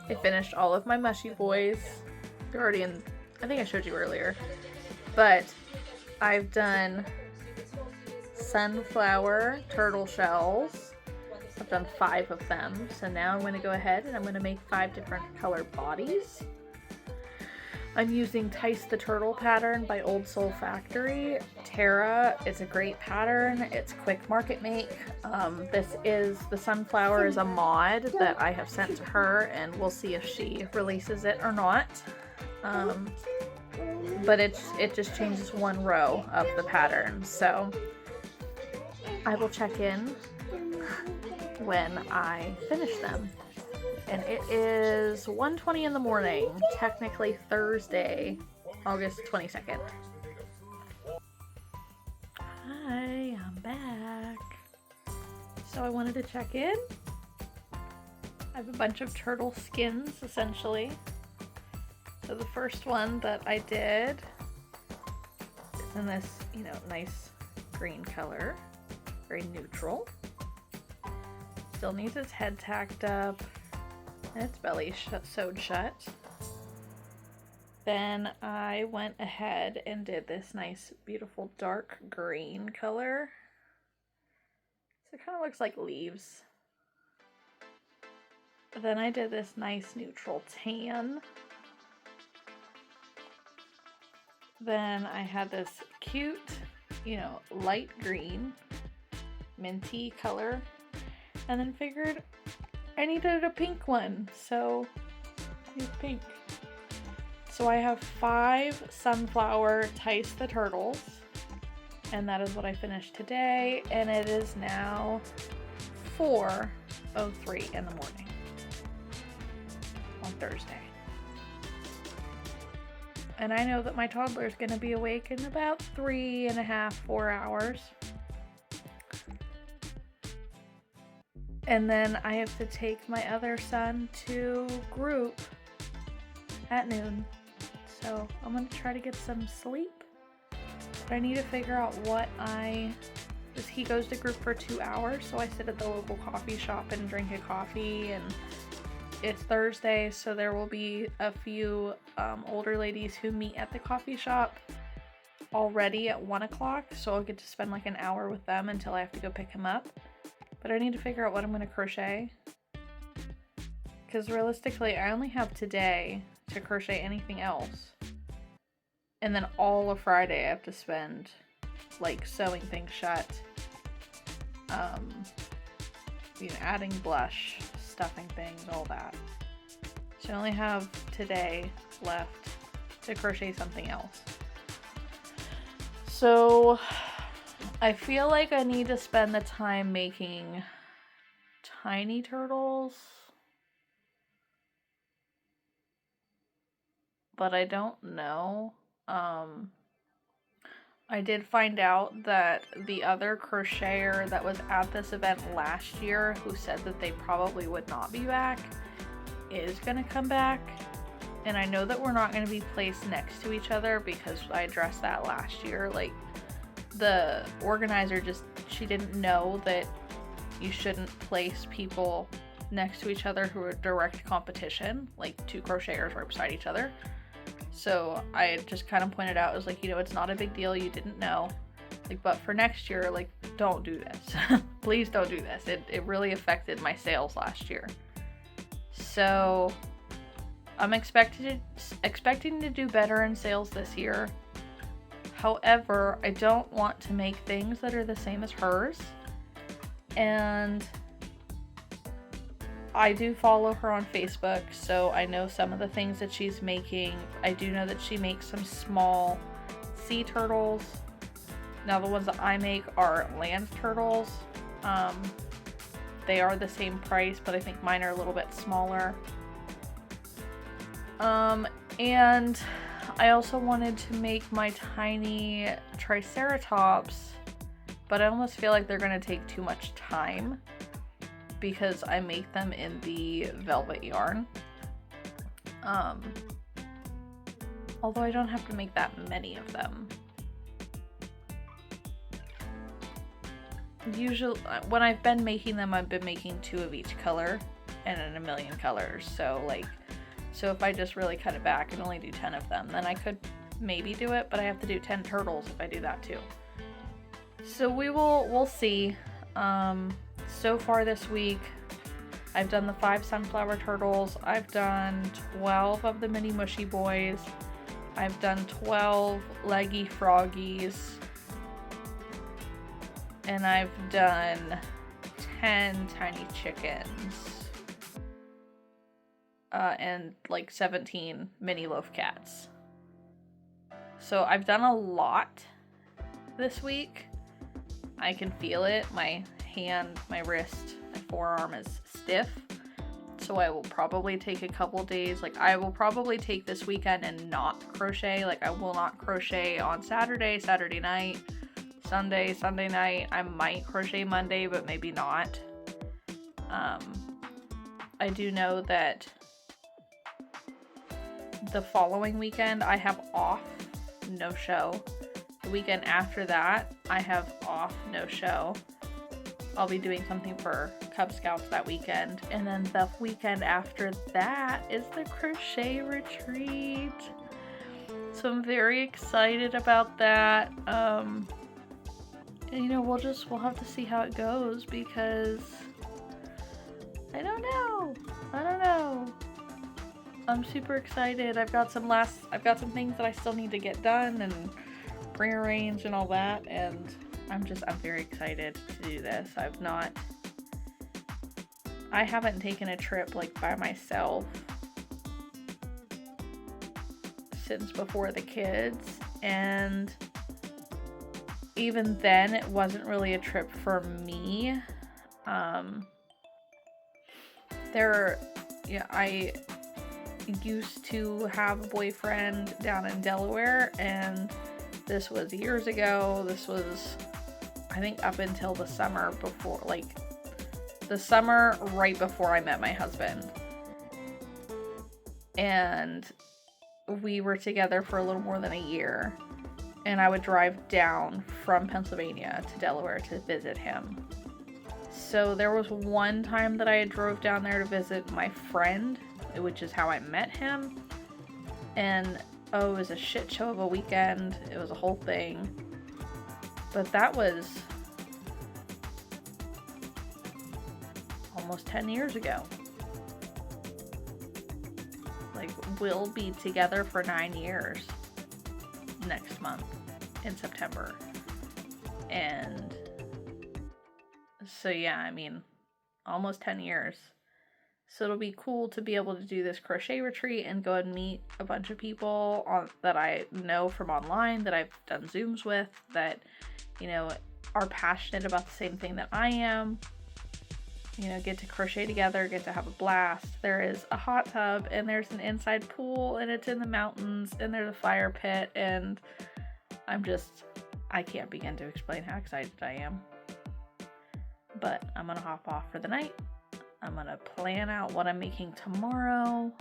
I finished all of my mushy boys. They're already in, I think I showed you earlier. But I've done sunflower turtle shells. I've done 5 of them. So now I'm going to go ahead and I'm going to make 5 different color bodies. I'm using Tice the Turtle pattern by Old Soul Factory. Tara is a great pattern. It's quick market make. The sunflower is a mod that I have sent to her, and we'll see if she releases it or not. But it just changes 1 row of the pattern. So I will check in when I finish them. And it is 1:20 in the morning, technically Thursday, August 22nd. Hi, I'm back. So I wanted to check in. I have a bunch of turtle skins, essentially. So the first one that I did is in this, nice green color, very neutral. Still needs its head tacked up. And its belly sewed shut. Then I went ahead and did this nice, beautiful dark green color. So it kind of looks like leaves. Then I did this nice neutral tan. Then I had this cute, light green. minty color, and then figured I needed a pink one, so I use pink. So I have 5 sunflower Tice the Turtles, and that is what I finished today, and it is now 4:03 in the morning on Thursday. And I know that my toddler is going to be awake in about 3.5, 4 hours. And then I have to take my other son to group at noon. So I'm going to try to get some sleep. But I need to figure out what because he goes to group for 2 hours. So I sit at the local coffee shop and drink a coffee, and it's Thursday, so there will be a few older ladies who meet at the coffee shop already at 1 o'clock, so I'll get to spend like an hour with them until I have to go pick him up. But I need to figure out what I'm going to crochet, because realistically I only have today to crochet anything else, and then all of Friday I have to spend like sewing things shut, adding blush, stuffing things, all that. So I only have today left to crochet something else. So I feel like I need to spend the time making tiny turtles, but I don't know. I did find out that the other crocheter that was at this event last year, who said that they probably would not be back, is gonna come back. And I know that we're not gonna be placed next to each other, because I addressed that last year. Like, the organizer she didn't know that you shouldn't place people next to each other who are direct competition, like 2 crocheters right beside each other. So I just kind of pointed out, I was like, it's not a big deal, you didn't know. Like, but for next year, like, don't do this. Please don't do this. It really affected my sales last year. So I'm expecting to do better in sales this year. However, I don't want to make things that are the same as hers. And I do follow her on Facebook, so I know some of the things that she's making. I do know that she makes some small sea turtles. Now the ones that I make are land turtles. They are the same price, but I think mine are a little bit smaller. And I also wanted to make my tiny triceratops, but I almost feel like they're going to take too much time, because I make them in the velvet yarn. Although I don't have to make that many of them. Usually, when I've been making them, I've been making 2 of each color and in a million colors. So if I just really cut it back and only do 10 of them, then I could maybe do it, but I have to do 10 turtles if I do that too. So we'll see. So far this week, I've done the 5 sunflower turtles. I've done 12 of the mini mushy boys. I've done 12 leggy froggies. And I've done 10 tiny chickens. And like 17 mini loaf cats. So I've done a lot this week. I can feel it. My hand, my wrist, my forearm is stiff. So I will probably take a couple days. Like, I will probably take this weekend and not crochet. Like, I will not crochet on Saturday night, Sunday night. I might crochet Monday, but maybe not. I do know that the following weekend I have off, no show. The weekend after that I have off, no show. I'll be doing something for Cub Scouts that weekend. And then the weekend after that is the crochet retreat. So I'm very excited about that. And we'll have to see how it goes, because I don't know. I'm super excited. I've got some things that I still need to get done and rearrange and all that, and I'm very excited to do this. I haven't taken a trip like by myself since before the kids, and even then it wasn't really a trip for me. I used to have a boyfriend down in Delaware, and this was years ago. This was, I think, up until the summer before, like the summer right before I met my husband. And we were together for a little more than a year, and I would drive down from Pennsylvania to Delaware to visit him. So there was one time that I drove down there to visit my friend, which is how I met him. And it was a shit show of a weekend. It was a whole thing. But that was almost 10 years ago. Like, we'll be together for 9 years next month in September. And so yeah, I mean, almost 10 years. So it'll be cool to be able to do this crochet retreat and go and meet a bunch of people that I know from online, that I've done Zooms with, that, you know, are passionate about the same thing that I am. You know, get to crochet together, get to have a blast. There is a hot tub, and there's an inside pool, and it's in the mountains, and there's a fire pit, and I can't begin to explain how excited I am. But I'm gonna hop off for the night. I'm gonna plan out what I'm making tomorrow.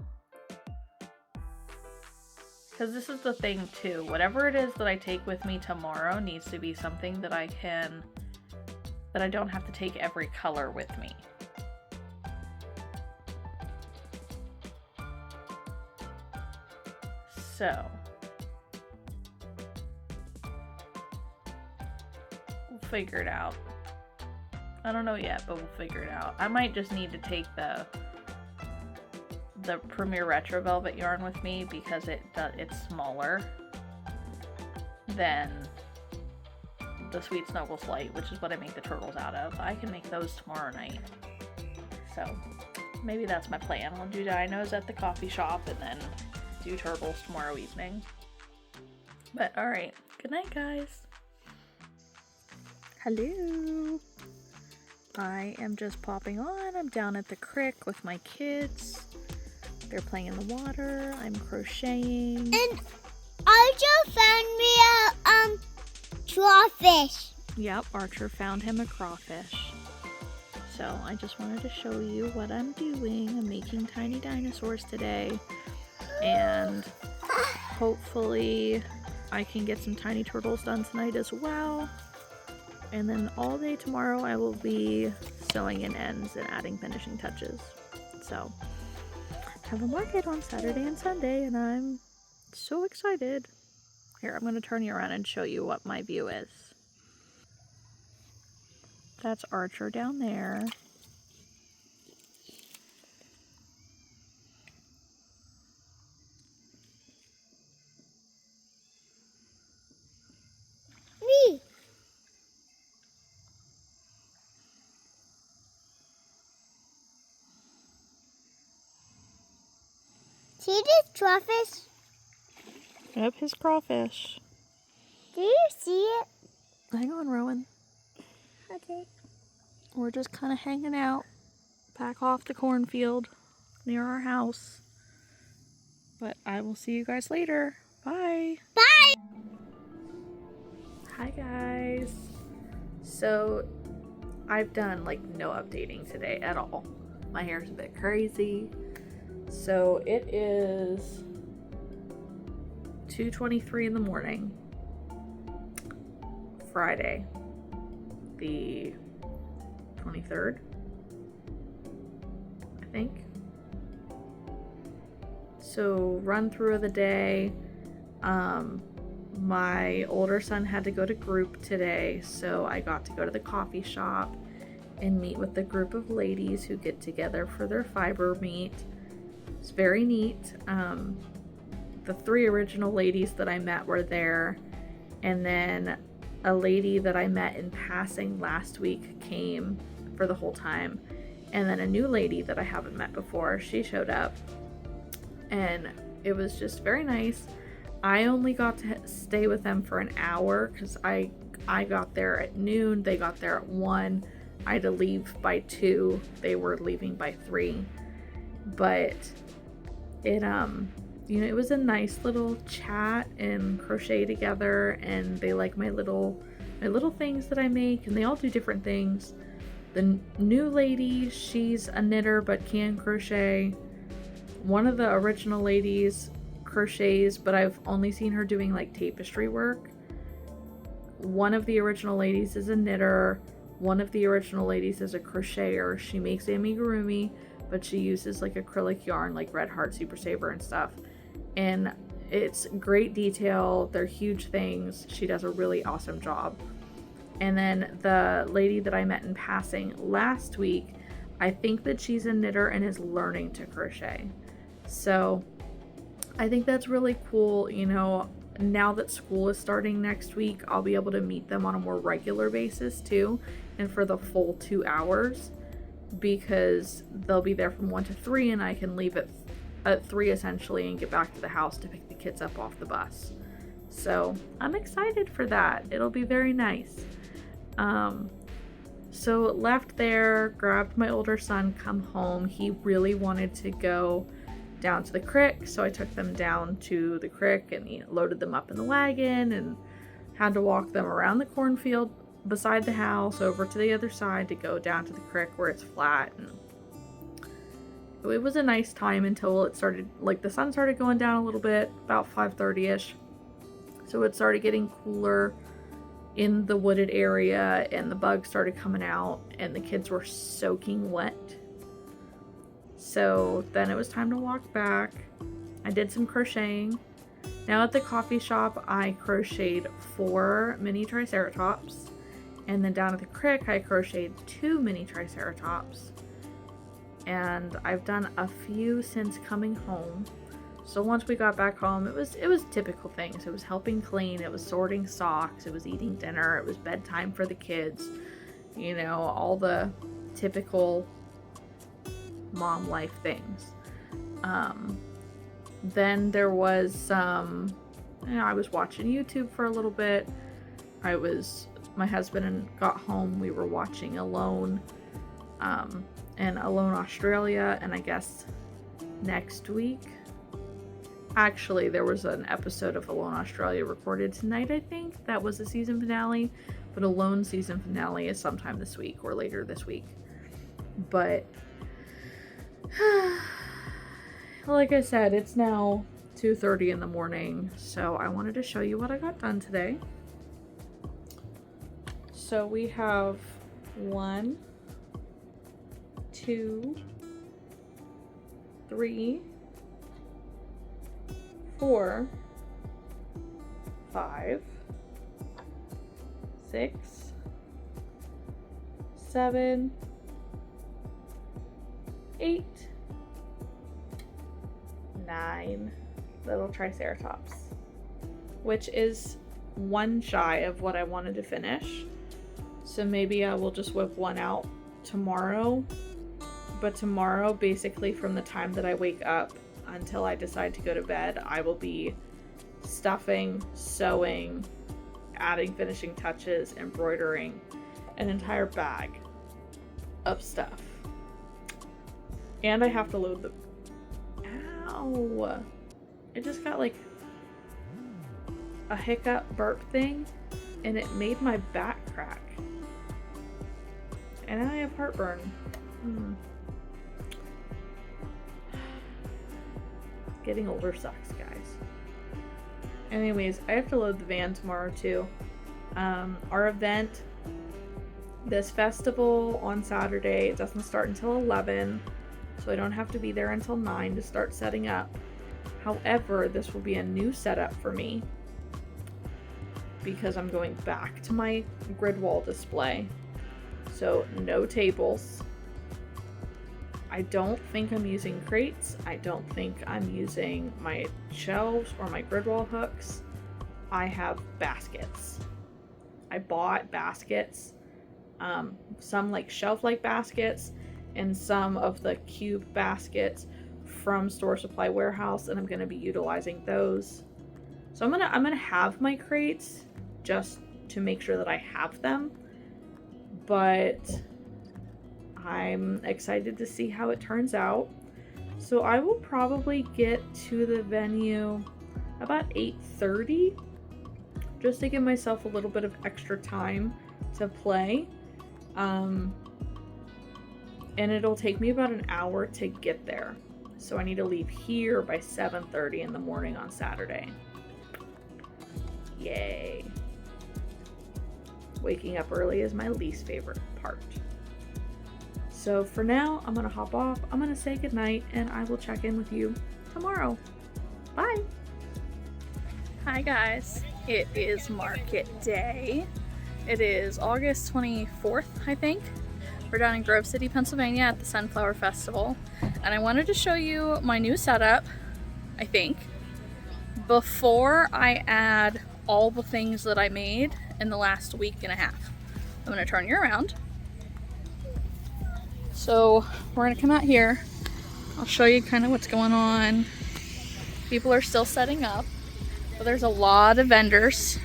Because this is the thing too. Whatever it is that I take with me tomorrow needs to be something that I don't have to take every color with me. So we'll figure it out. I don't know yet, but we'll figure it out. I might just need to take the Premier Retro Velvet yarn with me because it's smaller than the Sweet Snuggles Light, which is what I make the turtles out of. I can make those tomorrow night. So maybe that's my plan. I'll do dinos at the coffee shop and then do turtles tomorrow evening. But alright, good night, guys. Hello. I am just popping on. I'm down at the creek with my kids. They're playing in the water. I'm crocheting. And Archer found me a crawfish. Yep, Archer found him a crawfish. So I just wanted to show you what I'm doing. I'm making tiny dinosaurs today. And hopefully I can get some tiny turtles done tonight as well. And then all day tomorrow I will be sewing in ends and adding finishing touches. So, have a market on Saturday and Sunday, and I'm so excited. Here, I'm going to turn you around and show you what my view is. That's Archer down there. Me. See this crawfish? Yep, his crawfish. Do you see it? Hang on, Rowan. Okay. We're just kind of hanging out back off the cornfield near our house. But I will see you guys later. Bye. Bye. Hi guys. So I've done like no updating today at all. My hair's a bit crazy. So it is 2:23 in the morning. Friday, the 23rd, I think. So run through of the day. My older son had to go to group today, so I got to go to the coffee shop and meet with the group of ladies who get together for their fiber meet. It's very neat. The 3 original ladies that I met were there, and then a lady that I met in passing last week came for the whole time. And then a new lady that I haven't met before, she showed up. And it was just very nice. I only got to stay with them for an hour because I got there at noon. They got there at 1. I had to leave by 2. They were leaving by 3. But it, you know, it was a nice little chat and crochet together, and they like my little things that I make, and they all do different things. The new lady, she's a knitter but can crochet. One of the original ladies crochets, but I've only seen her doing like tapestry work. One of the original ladies is a knitter. One of the original ladies is a crocheter. She makes amigurumi, but she uses like acrylic yarn like Red Heart Super Saver and stuff. And it's great detail. They're huge things. She does a really awesome job. And then the lady that I met in passing last week, I think that she's a knitter and is learning to crochet. So I think that's really cool. You know, now that school is starting next week, I'll be able to meet them on a more regular basis too, and for the full 2 hours, because they'll be there from 1 to 3 and I can leave at 3 essentially and get back to the house to pick the kids up off the bus. So I'm excited for that. It'll be very nice. So left there, grabbed my older son, come home. He really wanted to go down to the creek, so I took them down to the creek and loaded them up in the wagon and had to walk them around the cornfield beside the house over to the other side to go down to the creek where it's flat. And it was a nice time until it started, like the sun started going down a little bit, about 5:30ish. So it started getting cooler in the wooded area and the bugs started coming out and the kids were soaking wet. So then it was time to walk back. I did some crocheting. Now at the coffee shop, I crocheted 4 mini triceratops. And then down at the creek, I crocheted 2 mini triceratops. And I've done a few since coming home. So once we got back home, it was typical things. It was helping clean, it was sorting socks, it was eating dinner, it was bedtime for the kids. You know, all the typical mom life things. Then there was some, I was watching YouTube for a little bit. My husband got home, we were watching Alone, and Alone Australia, and I guess next week, actually there was an episode of Alone Australia recorded tonight, I think. That was the season finale, but Alone season finale is sometime this week or later this week. But like I said, it's now 2:30 in the morning, so I wanted to show you what I got done today. So we have 1, 2, 3, 4, 5, 6, 7, 8, 9 little triceratops, which is 1 shy of what I wanted to finish. So maybe I will just whip 1 out tomorrow. But tomorrow, basically from the time that I wake up until I decide to go to bed, I will be stuffing, sewing, adding finishing touches, embroidering an entire bag of stuff. And I have to load the... Ow! I just got like a hiccup burp thing and it made my back crack. And then I have heartburn. Getting older sucks, guys. Anyways, I have to load the van tomorrow too. Our event, this festival on Saturday, it doesn't start until 11, so I don't have to be there until 9 to start setting up. However, this will be a new setup for me because I'm going back to my grid wall display. So no tables. I don't think I'm using crates. I don't think I'm using my shelves or my grid wall hooks. I have baskets. I bought baskets, some like shelf-like baskets and some of the cube baskets from Store Supply Warehouse, and I'm going to be utilizing those. So I'm gonna have my crates just to make sure that I have them, but I'm excited to see how it turns out. So I will probably get to the venue about 8:30, just to give myself a little bit of extra time to play. And it'll take me about an hour to get there. So I need to leave here by 7:30 in the morning on Saturday. Yay. Waking up early is my least favorite part. So for now, I'm gonna hop off. I'm gonna say goodnight, and I will check in with you tomorrow. Bye. Hi guys, it is market day. It is August 24th, I think. We're down in Grove City, Pennsylvania at the Sunflower Festival. And I wanted to show you my new setup, I think, before I add all the things that I made in the last week and a half. I'm gonna turn you around. So we're gonna come out here. I'll show you kind of what's going on. People are still setting up, but there's a lot of vendors.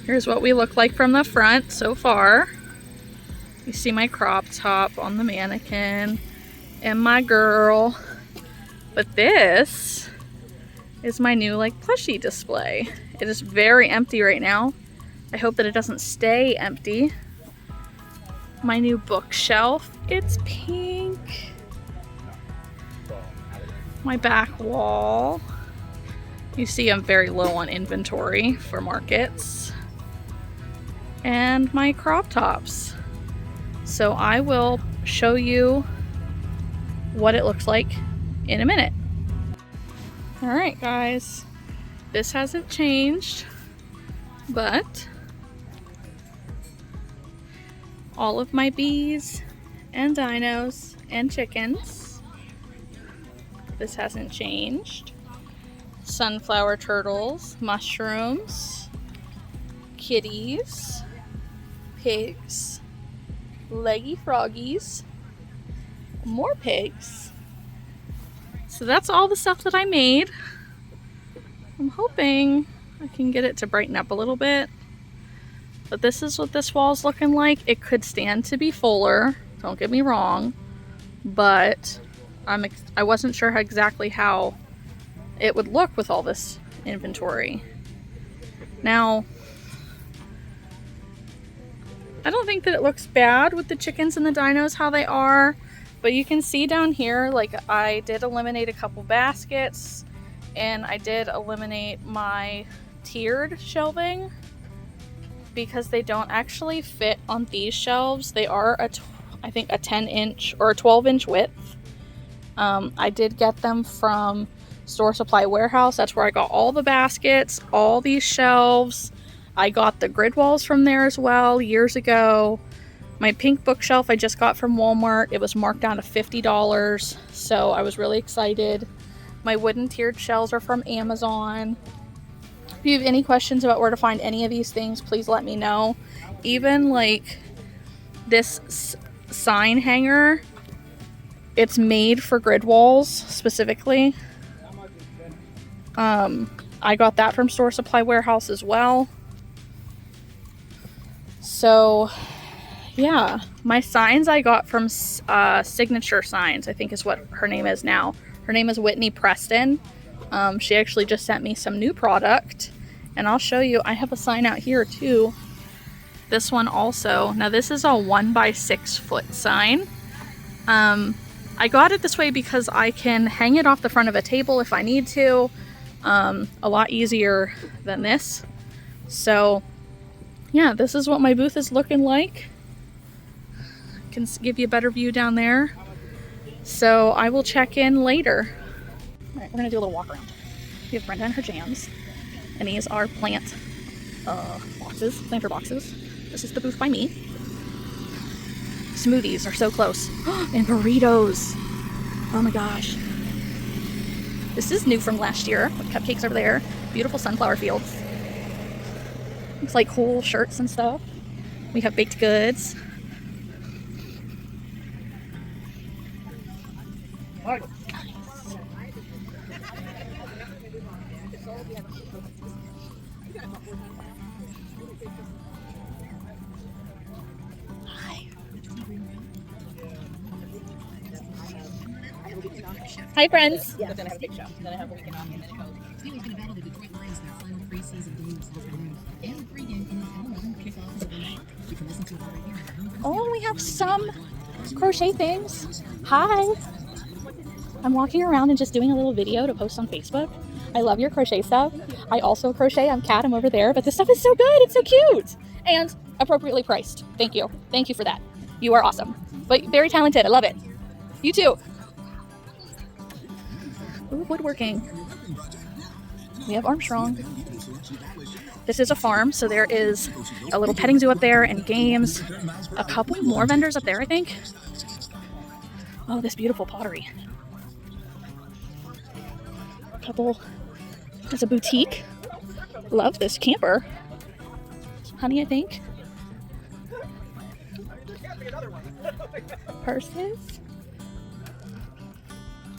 Here's what we look like from the front so far. You see my crop top on the mannequin and my girl. But this is my new like plushie display. It is very empty right now. I hope that it doesn't stay empty. My new bookshelf, it's pink. My back wall. You see I'm very low on inventory for markets. And my crop tops. So I will show you what it looks like in a minute. All right, guys, this hasn't changed, but all of my bees and dinos and chickens, this hasn't changed. Sunflower turtles, mushrooms, kitties, pigs, leggy froggies, more pigs. So that's all the stuff that I made. I'm hoping I can get it to brighten up a little bit. But this is what this wall's looking like. It could stand to be fuller, don't get me wrong, but I wasn't sure exactly how it would look with all this inventory. Now, I don't think that it looks bad with the chickens and the dinos how they are, but you can see down here, like I did eliminate a couple baskets and I did eliminate my tiered shelving because they don't actually fit on these shelves. They are I think a 10-inch or a 12-inch width. I did get them from Store Supply Warehouse. That's where I got all the baskets, all these shelves. I got the grid walls from there as well years ago. My pink bookshelf I just got from Walmart. It was marked down to $50, so I was really excited. My wooden tiered shelves are from Amazon. If you have any questions about where to find any of these things, please let me know. Even like this sign hanger, it's made for grid walls specifically. I got that from Store Supply Warehouse as well. So yeah, my signs I got from Signature Signs, I think is what her name is now. Her name is Whitney Preston. She actually just sent me some new product, and I'll show you. I have a sign out here too. This one also. Now this is a 1x6 foot sign. I got it this way because I can hang it off the front of a table if I need to. A lot easier than this. So yeah, this is what my booth is looking like. I can give you a better view down there. So I will check in later. All right, we're gonna do a little walk around. We have Brenda and her jams, and these are plant boxes, planter boxes. This is the booth by me. Smoothies are so close. And burritos. Oh my gosh. This is new from last year, with cupcakes over there. Beautiful sunflower fields. Looks like cool shirts and stuff. We have baked goods. Hi, friends. Yeah. Then I have a big show. Then I have a weekend on, and then it goes. Steelers going to battle the Detroit Lions in their final preseason game this afternoon. And the pregame game at 11 kickoff is at 1. You can listen to it right here at home. Oh, and we have some crochet things. Hi. I'm walking around and just doing a little video to post on Facebook. I love your crochet stuff. I also crochet. I'm Kat. I'm over there. But this stuff is so good. It's so cute. And appropriately priced. Thank you. Thank you for that. You are awesome. But very talented. I love it. You too. Ooh, woodworking. We have Armstrong. This is a farm, so there is a little petting zoo up there and games. A couple more vendors up there, I think. Oh, this beautiful pottery. A couple. There's a boutique. Love this camper. Honey, I think. Purses.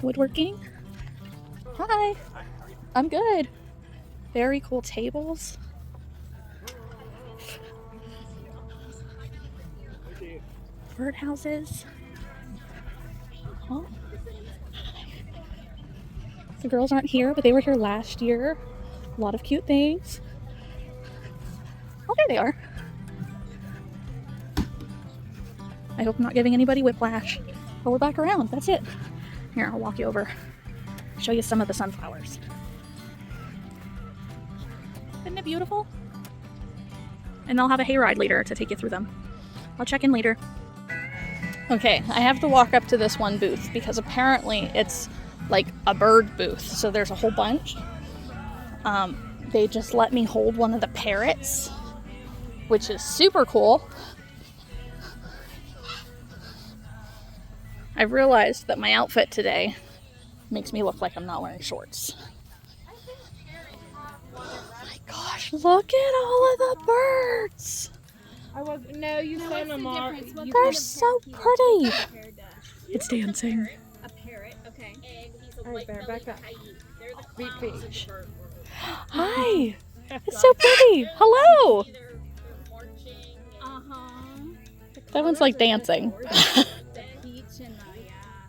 Woodworking. Hi. I'm good. Very cool tables. Birdhouses. Oh. The girls aren't here, but they were here last year. A lot of cute things. Oh, there they are. I hope I'm not giving anybody whiplash. But we're back around. That's it. Here, I'll walk you over. Show you some of the sunflowers. Isn't it beautiful? And I'll have a hayride later to take you through them. I'll check in later. Okay, I have to walk up to this one booth because apparently it's like a bird booth. So there's a whole bunch. They just let me hold one of the parrots, which is super cool. I've realized that my outfit today makes me look like I'm not wearing shorts. Oh my gosh, look at all of the birds. You saw them all. They're so pretty. It's dancing. A parrot, okay. Alright, bear, back up. Beach. Hi. It's so pretty. Hello. That one's like dancing.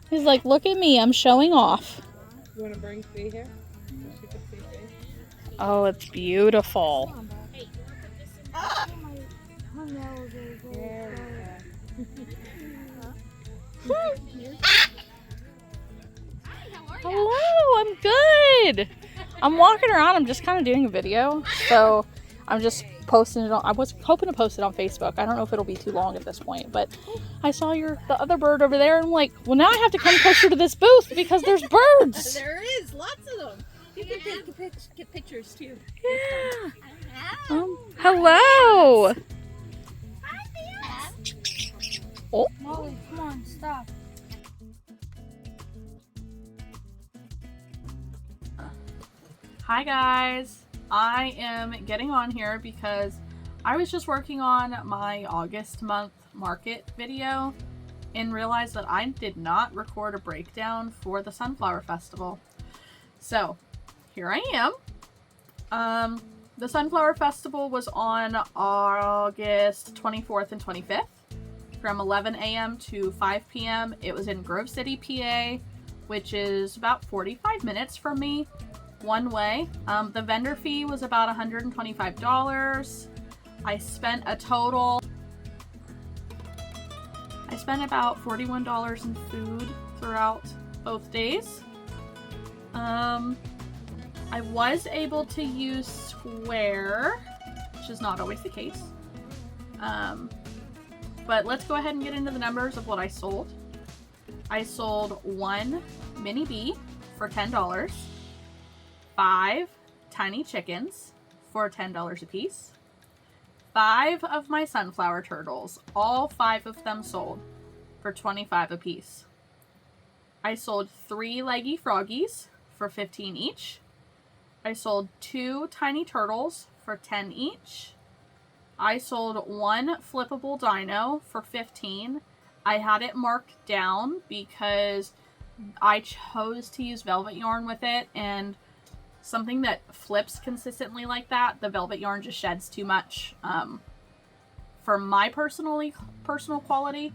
He's like, look at me, I'm showing off. You want to bring Fee here? Oh, it's beautiful. Hello, I'm good. I'm walking around, I'm just kind of doing a video. So I'm just posting it on, I was hoping to post it on Facebook. I don't know if it'll be too long at this point, but I saw the other bird over there and I'm like, well, now I have to come closer to this booth because there's birds. There is, lots of them. You can get pictures too. Yeah. Hello. Oh. Molly, come on, stop. Hi guys. I am getting on here because I was just working on my August month market video and realized that I did not record a breakdown for the Sunflower Festival. So here I am. The Sunflower Festival was on August 24th and 25th from 11 a.m. to 5 p.m. It was in Grove City, PA, which is about 45 minutes from me one way. The vendor fee was about $125. I spent about $41 in food throughout both days. I was able to use Square, which is not always the case. But let's go ahead and get into the numbers of what I sold. I sold one mini bee for $10, 5 tiny chickens for $10 a piece, 5 of my sunflower turtles, all 5 of them sold for $25 a piece. I sold 3 leggy froggies for $15 each. I sold 2 tiny turtles for $10 each. I sold 1 flippable dino for $15. I had it marked down because I chose to use velvet yarn with it, and something that flips consistently like that, the velvet yarn just sheds too much for my personal quality.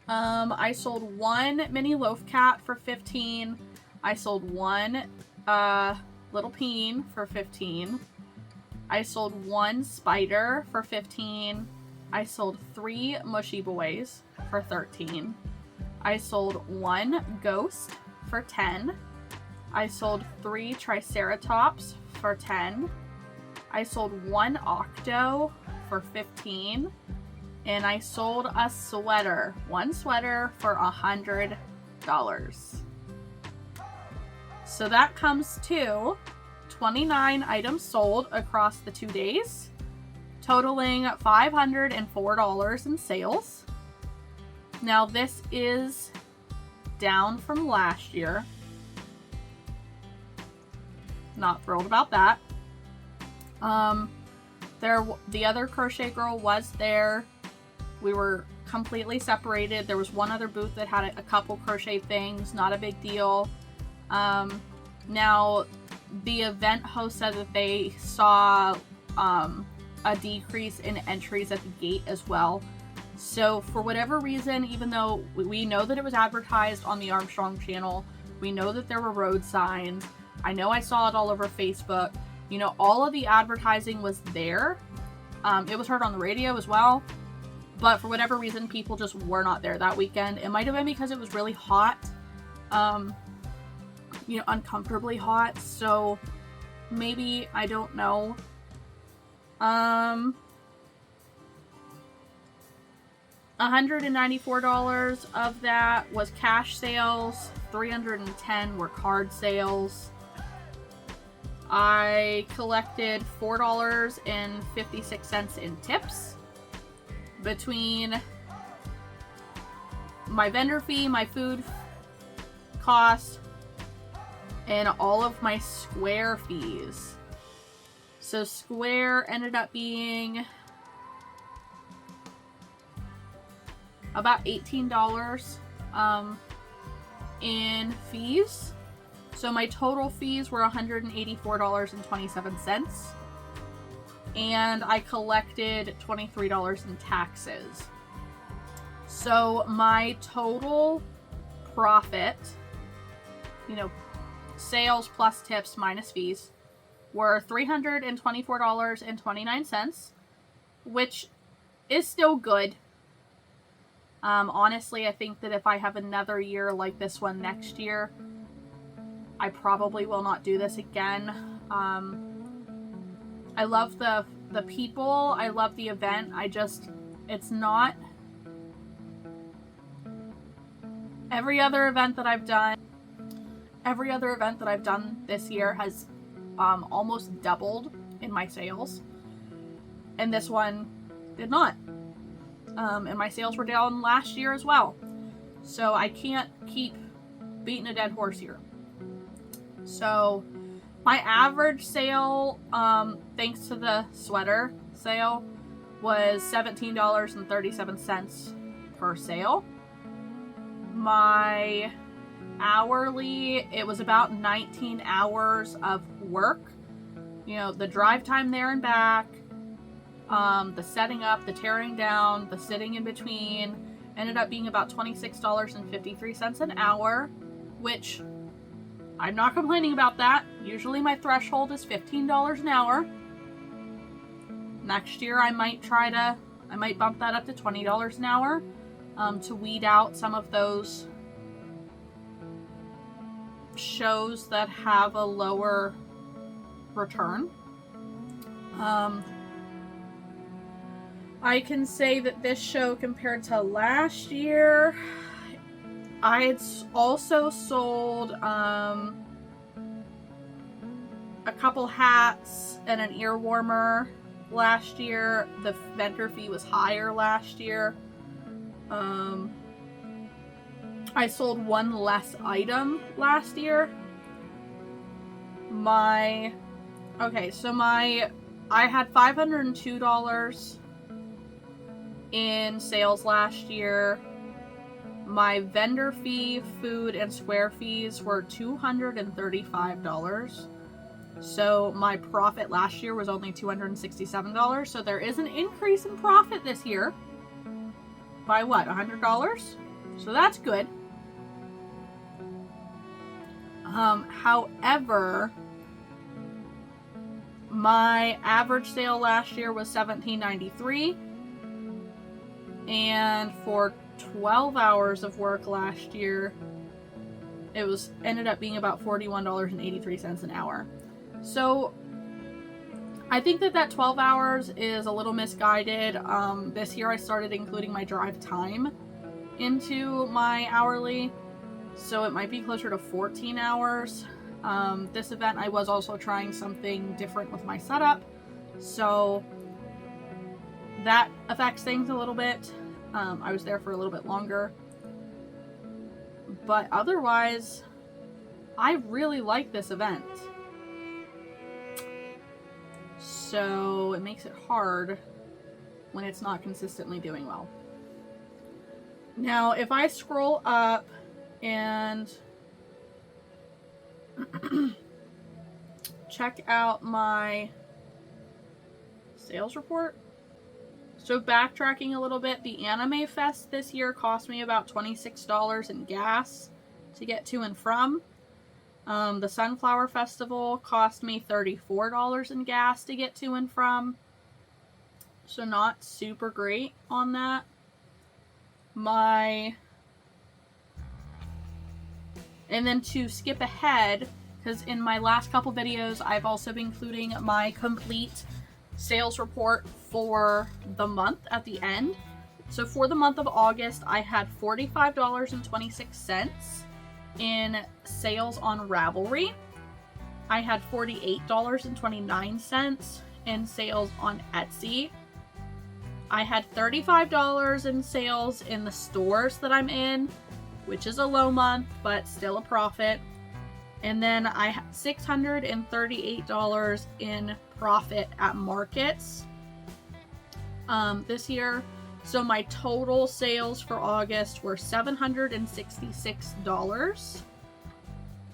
I sold 1 mini loaf cat for $15. I sold 1 little peen for $15. I sold 1 spider for $15. I sold 3 mushy boys for $13. I sold 1 ghost for $10. I sold 3 triceratops for $10. I sold 1 octo for $15. And I sold a sweater, 1 sweater for $100. So that comes to 29 items sold across the 2 days, totaling $504 in sales. Now this is down from last year. Not thrilled about that. The other crochet girl was there. We were completely separated. There was one other booth that had a couple crochet things, not a big deal. Now the event host said that they saw a decrease in entries at the gate as well. So for whatever reason, even though we know that it was advertised on the Armstrong channel, we know that there were road signs, I know I saw it all over Facebook, you know, all of the advertising was there. It was heard on the radio as well, but for whatever reason, people just were not there that weekend. It might have been because it was really hot, you know, uncomfortably hot, so maybe, I don't know. $194 of that was cash sales, $310 were card sales. I collected $4.56 in tips between my vendor fee, my food cost, and all of my square fees. So square ended up being about $18 in fees. So my total fees were $184.27. And I collected $23 in taxes. So my total profit, you know, sales plus tips minus fees, were $324.29, which is still good. Honestly, I think that if I have another year like this one next year, I probably will not do this again. I love the people. I love the event. It's not... Every other event that I've done this year has almost doubled in my sales. And this one did not. And my sales were down last year as well. So I can't keep beating a dead horse here. So my average sale, thanks to the sweater sale, was $17.37 per sale. My hourly, it was about 19 hours of work. You know, the drive time there and back, the setting up, the tearing down, the sitting in between, ended up being about $26.53 an hour, which I'm not complaining about that. Usually my threshold is $15 an hour. Next year I might bump that up to $20 an hour to weed out some of those shows that have a lower return. I can say that this show compared to last year, I had also sold a couple hats and an ear warmer last year. The vendor fee was higher last year. I sold one less item last year Okay, so I had $502 in sales last year. My vendor fee, food, and square fees were $235. So my profit last year was only $267. So there is an increase in profit this year by what, $100? So that's good. However, my average sale last year was $17.93, and for 12 hours of work last year, it ended up being about $41.83 an hour. So I think that 12 hours is a little misguided. This year I started including my drive time into my hourly, so it might be closer to 14 hours. This event I was also trying something different with my setup, so that affects things a little bit. I was there for a little bit longer, but otherwise I really like this event. So it makes it hard when it's not consistently doing well. Now, if I scroll up and check out my sales report. So backtracking a little bit, the Anime Fest this year cost me about $26 in gas to get to and from. The Sunflower Festival cost me $34 in gas to get to and from. So not super great on that. And then to skip ahead, because in my last couple videos, I've also been including my complete sales report for the month at the end. So for the month of August, I had $45.26 in sales on Ravelry. I had $48.29 in sales on Etsy. I had $35 in sales in the stores that I'm in, which is a low month, but still a profit. And then I had $638 in profit at markets this year. So my total sales for August were $766.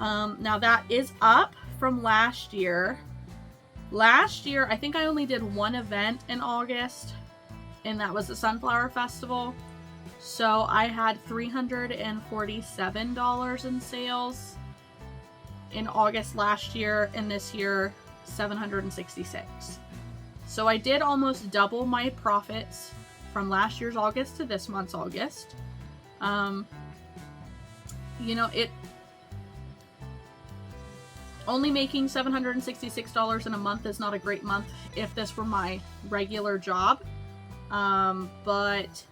Now that is up from last year. Last year, I think I only did one event in August, and that was the Sunflower Festival. So I had $347 in sales in August last year, and this year $766. So I did almost double my profits from last year's August to this month's August. You know, only making $766 in a month is not a great month if this were my regular job. But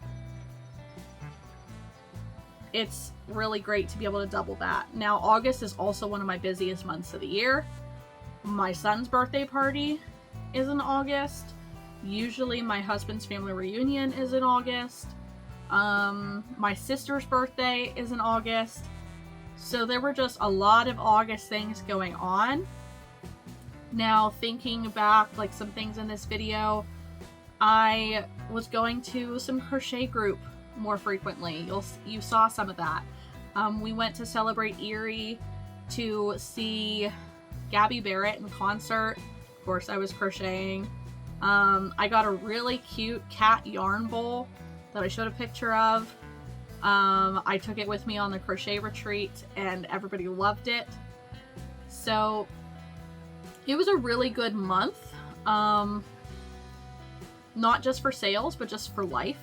it's really great to be able to double that. Now, August is also one of my busiest months of the year. My son's birthday party is in August. Usually my husband's family reunion is in August. My sister's birthday is in August. So there were just a lot of August things going on. Now, thinking back, like some things in this video, I was going to some crochet group more frequently. You saw some of that. We went to celebrate Eerie to see Gabby Barrett in concert. Of course, I was crocheting. I got a really cute cat yarn bowl that I showed a picture of. I took it with me on the crochet retreat and everybody loved it. So it was a really good month. Not just for sales, but just for life.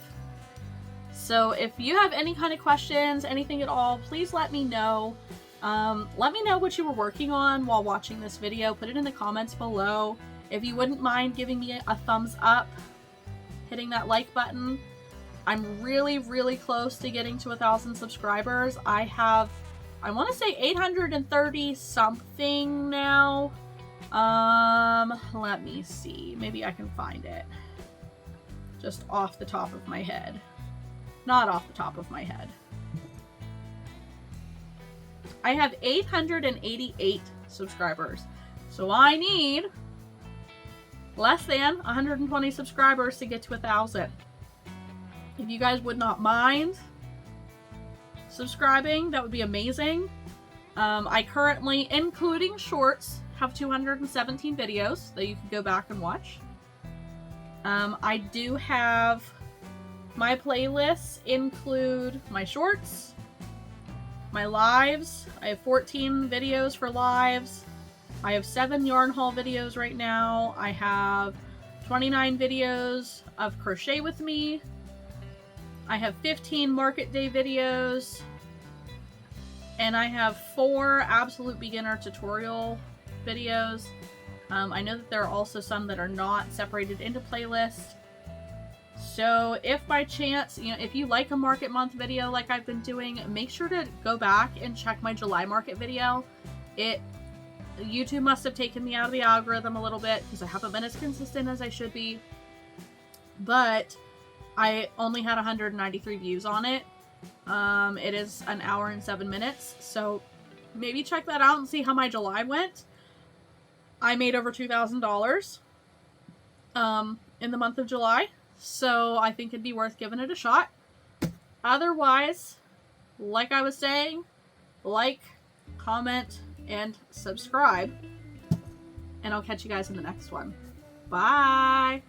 So if you have any kind of questions, anything at all, please let me know. Let me know what you were working on while watching this video. Put it in the comments below. If you wouldn't mind giving me a thumbs up, hitting that like button. I'm really, really close to getting to 1,000 subscribers. I want to say 830 something now. Let me see. Maybe I can find it. Just off the top of my head. Not off the top of my head. I have 888 subscribers. So I need less than 120 subscribers to get to 1,000. If you guys would not mind subscribing, that would be amazing. I currently, including shorts, have 217 videos that you can go back and watch. I do have my playlists include my shorts, my lives. I have 14 videos for lives. I have 7 yarn haul videos right now. I have 29 videos of crochet with me. I have 15 market day videos. And I have 4 absolute beginner tutorial videos. I know that there are also some that are not separated into playlists. So if by chance, you know, if you like a market month video like I've been doing, make sure to go back and check my July market video. YouTube must have taken me out of the algorithm a little bit because I haven't been as consistent as I should be. But I only had 193 views on it. It is an hour and 7 minutes. So maybe check that out and see how my July went. I made over $2,000 in the month of July. So I think it'd be worth giving it a shot. Otherwise, like I was saying, like, comment, and subscribe. And I'll catch you guys in the next one. Bye!